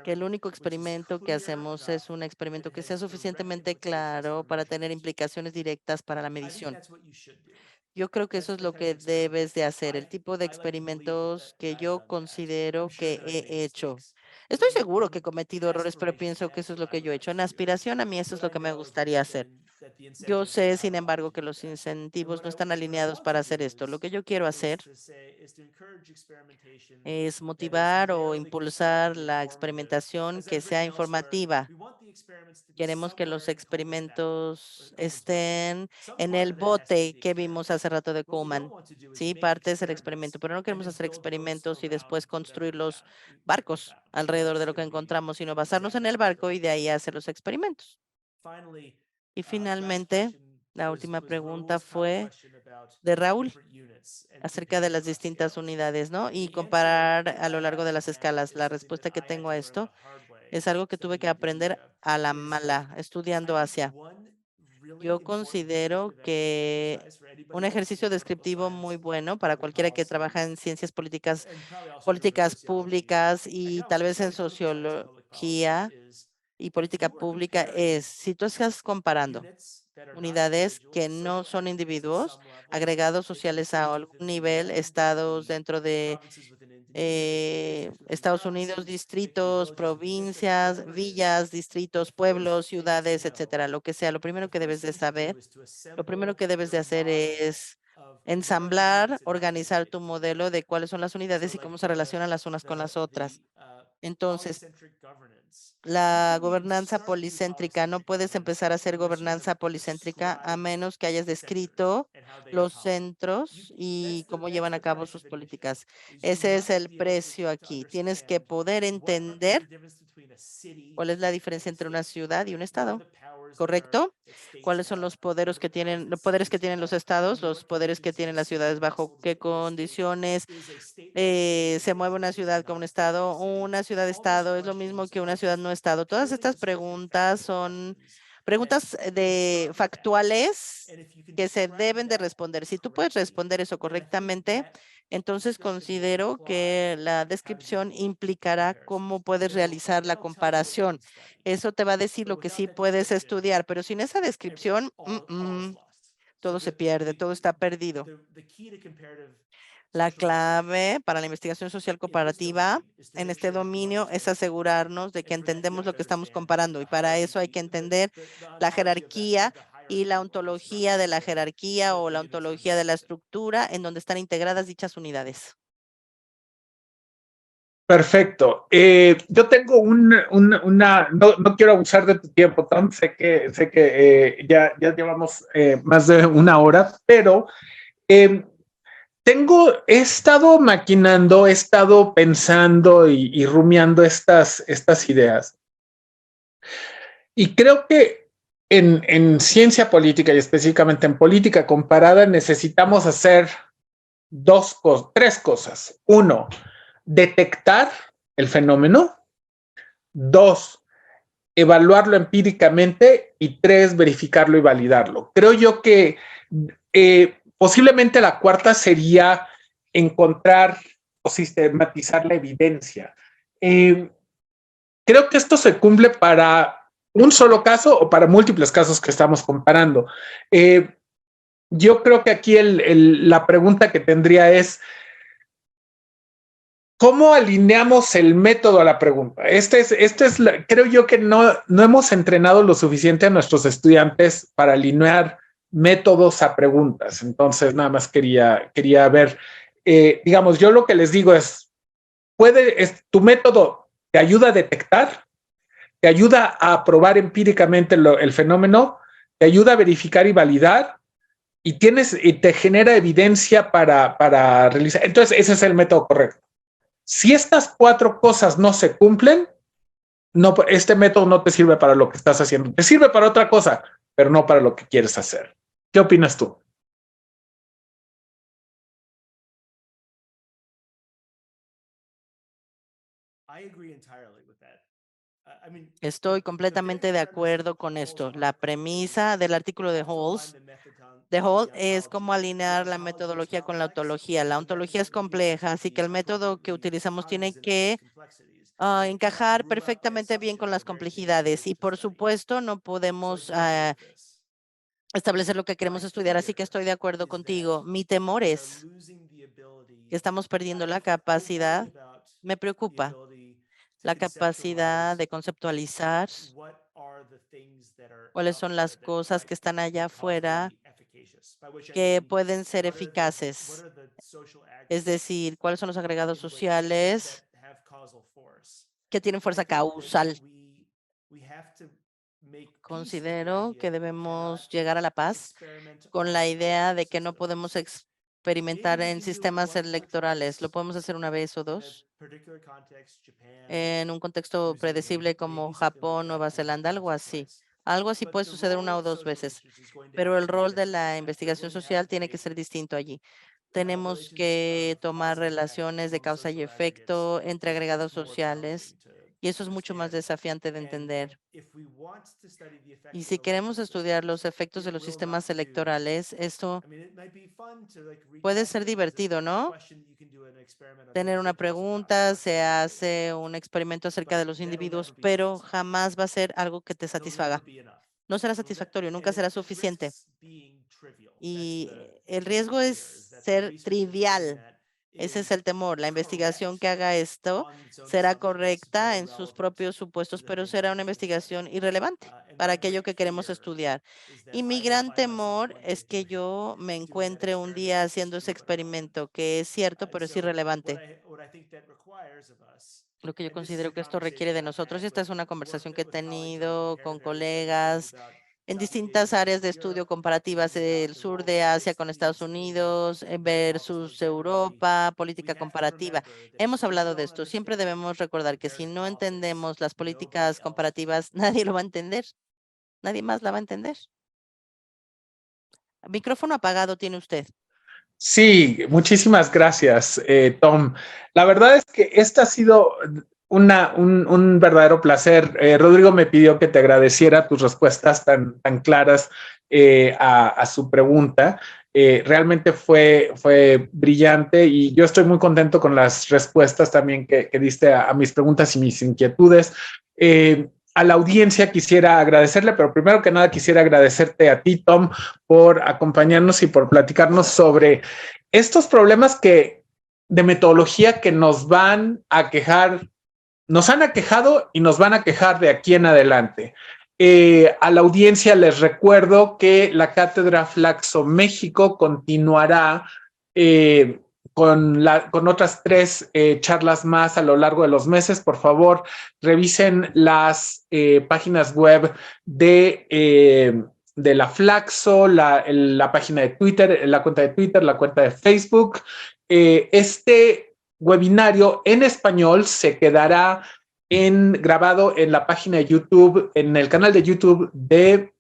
que el único experimento que hacemos es un experimento que sea suficientemente claro para tener implicaciones directas para la medición. Yo creo que eso es lo que debes de hacer, el tipo de experimentos que yo considero que he hecho. Estoy seguro que he cometido errores, pero pienso que eso es lo que yo he hecho. En aspiración, a mí eso es lo que me gustaría hacer. Yo sé, sin embargo, que los incentivos no están alineados para hacer esto. Lo que yo quiero hacer es motivar o impulsar la experimentación que sea informativa. Queremos que los experimentos estén en el bote que vimos hace rato de Kuhlman. Sí, parte es el experimento, pero no queremos hacer experimentos y después construir los barcos alrededor de lo que encontramos, sino basarnos en el barco y de ahí hacer los experimentos. Y finalmente, la última pregunta fue de Raúl acerca de las distintas unidades, ¿no? Y comparar a lo largo de las escalas. La respuesta que tengo a esto es algo que tuve que aprender a la mala, estudiando Asia. Yo considero que un ejercicio descriptivo muy bueno para cualquiera que trabaja en ciencias políticas, políticas públicas y tal vez en sociología y política pública es, si tú estás comparando unidades que no son individuos, agregados sociales a algún nivel, estados dentro de Estados Unidos, distritos, provincias, villas, distritos, pueblos, ciudades, etcétera, lo que sea. Lo primero que debes de saber, lo primero que debes de hacer es ensamblar, organizar tu modelo de cuáles son las unidades y cómo se relacionan las unas con las otras. Entonces, la gobernanza policéntrica, no puedes empezar a hacer gobernanza policéntrica a menos que hayas descrito los centros y cómo llevan a cabo sus políticas. Ese es el precio aquí. Tienes que poder entender cuál es la diferencia entre una ciudad y un estado ¿correcto? ¿Cuáles son los poderes que tienen los estados, los poderes que tienen las ciudades, bajo qué condiciones se mueve una ciudad con un estado? Una ciudad-estado es lo mismo que una ciudad no estado. Todas estas preguntas son preguntas de factuales que se deben de responder. Si tú puedes responder eso correctamente, entonces considero que la descripción implicará cómo puedes realizar la comparación. Eso te va a decir lo que sí puedes estudiar, pero sin esa descripción, todo se pierde, todo está perdido. La clave para la investigación social comparativa en este dominio es asegurarnos de que entendemos lo que estamos comparando, y para eso hay que entender la jerarquía y la ontología de la jerarquía o la ontología de la estructura en donde están integradas dichas unidades. Perfecto. Yo tengo no quiero abusar de tu tiempo, Tom. Sé que ya llevamos más de una hora, pero eh, he estado maquinando, he estado pensando y rumiando estas ideas. Y creo que en ciencia política y específicamente en política comparada necesitamos hacer tres cosas. Uno, detectar el fenómeno. Dos, evaluarlo empíricamente. Y tres, verificarlo y validarlo. Creo yo que posiblemente la cuarta sería encontrar o sistematizar la evidencia. Creo que esto se cumple para un solo caso o para múltiples casos que estamos comparando. Yo creo que aquí la pregunta que tendría es, ¿cómo alineamos el método a la pregunta? Creo yo que no hemos entrenado lo suficiente a nuestros estudiantes para alinear métodos a preguntas. Entonces, nada más quería ver, digamos, yo lo que les digo es, tu método te ayuda a detectar, te ayuda a probar empíricamente el fenómeno, te ayuda a verificar y validar, y te genera evidencia para realizar. Entonces, ese es el método correcto. Si estas cuatro cosas no se cumplen, este método no te sirve para lo que estás haciendo. Te sirve para otra cosa, pero no para lo que quieres hacer. ¿Qué opinas tú? Estoy completamente de acuerdo con esto. La premisa del artículo de Hall es cómo alinear la metodología con la ontología. La ontología es compleja, así que el método que utilizamos tiene que encajar perfectamente bien con las complejidades. Y por supuesto, no podemos establecer lo que queremos estudiar, así que estoy de acuerdo contigo. Mi temor es que estamos perdiendo la capacidad, me preocupa, la capacidad de conceptualizar cuáles son las cosas que están allá afuera que pueden ser eficaces. Es decir, cuáles son los agregados sociales que tienen fuerza causal. Considero que debemos llegar a la paz con la idea de que no podemos experimentar en sistemas electorales. Lo podemos hacer una vez o dos en un contexto predecible como Japón, Nueva Zelanda, algo así. Algo así puede suceder una o dos veces, pero el rol de la investigación social tiene que ser distinto allí. Tenemos que tomar relaciones de causa y efecto entre agregados sociales, y eso es mucho más desafiante de entender. Y si queremos estudiar los efectos de los sistemas electorales, esto puede ser divertido, ¿no? Tener una pregunta, se hace un experimento acerca de los individuos, pero jamás va a ser algo que te satisfaga. No será satisfactorio, nunca será suficiente. Y el riesgo es ser trivial. Ese es el temor. La investigación que haga esto será correcta en sus propios supuestos, pero será una investigación irrelevante para aquello que queremos estudiar. Y mi gran temor es que yo me encuentre un día haciendo ese experimento, que es cierto, pero es irrelevante. Lo que yo considero que esto requiere de nosotros, y esta es una conversación que he tenido con colegas en distintas áreas de estudio comparativas, el sur de Asia con Estados Unidos versus Europa, política comparativa. Hemos hablado de esto. Siempre debemos recordar que si no entendemos las políticas comparativas, nadie lo va a entender. ¿Nadie más la va a entender? Micrófono apagado tiene usted. Sí, muchísimas gracias, Tom. La verdad es que esta ha sido un verdadero placer. Rodrigo me pidió que te agradeciera tus respuestas tan claras a su pregunta. Realmente fue brillante y yo estoy muy contento con las respuestas también que diste a mis preguntas y mis inquietudes. A la audiencia quisiera agradecerle, pero primero que nada quisiera agradecerte a ti, Tom, por acompañarnos y por platicarnos sobre estos problemas de metodología que nos van a quejar, nos han aquejado y nos van a quejar de aquí en adelante. A la audiencia les recuerdo que la Cátedra Flaxo México continuará con otras 3 charlas más a lo largo de los meses. Por favor, revisen las páginas web de la Flaxo, la página de Twitter, la cuenta de Twitter, la cuenta de Facebook. Este webinario en español se quedará grabado en la página de YouTube, en el canal de YouTube de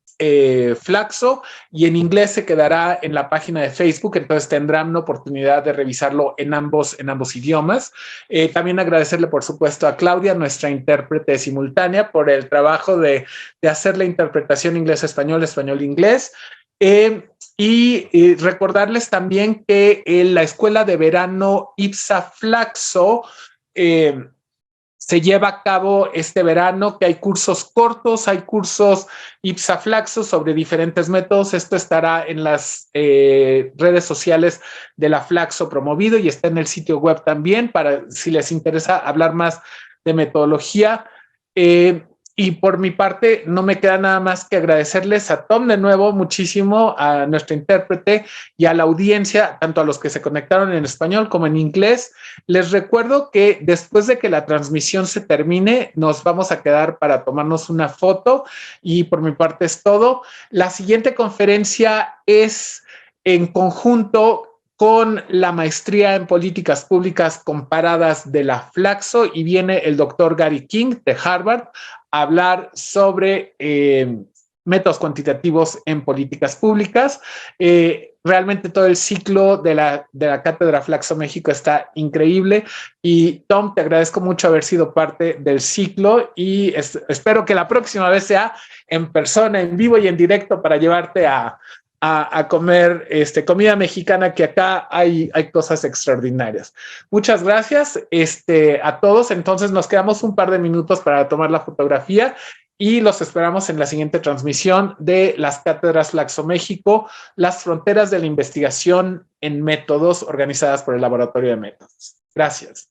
Flaxo, y en inglés se quedará en la página de Facebook, entonces tendrán una oportunidad de revisarlo en ambos idiomas. También agradecerle, por supuesto, a Claudia, nuestra intérprete simultánea, por el trabajo de hacer la interpretación inglés-español, español-inglés. Y recordarles también que la escuela de verano IPSA Flaxo se lleva a cabo este verano, que hay cursos cortos, hay cursos IPSA Flaxo sobre diferentes métodos. Esto estará en las redes sociales de la Flaxo promovido y está en el sitio web también para si les interesa hablar más de metodología. Y por mi parte, no me queda nada más que agradecerles a Tom de nuevo muchísimo, a nuestro intérprete y a la audiencia, tanto a los que se conectaron en español como en inglés. Les recuerdo que después de que la transmisión se termine, nos vamos a quedar para tomarnos una foto y por mi parte es todo. La siguiente conferencia es en conjunto con la maestría en políticas públicas comparadas de la Flaxo y viene el doctor Gary King de Harvard a hablar sobre métodos cuantitativos en políticas públicas. Realmente todo el ciclo de la Cátedra Flaxo México está increíble y Tom, te agradezco mucho haber sido parte del ciclo y espero que la próxima vez sea en persona, en vivo y en directo para llevarte a comer comida mexicana, que acá hay cosas extraordinarias. Muchas gracias a todos. Entonces nos quedamos un par de minutos para tomar la fotografía y los esperamos en la siguiente transmisión de las Cátedras Flaxo México, las fronteras de la investigación en métodos, organizadas por el Laboratorio de Métodos. Gracias.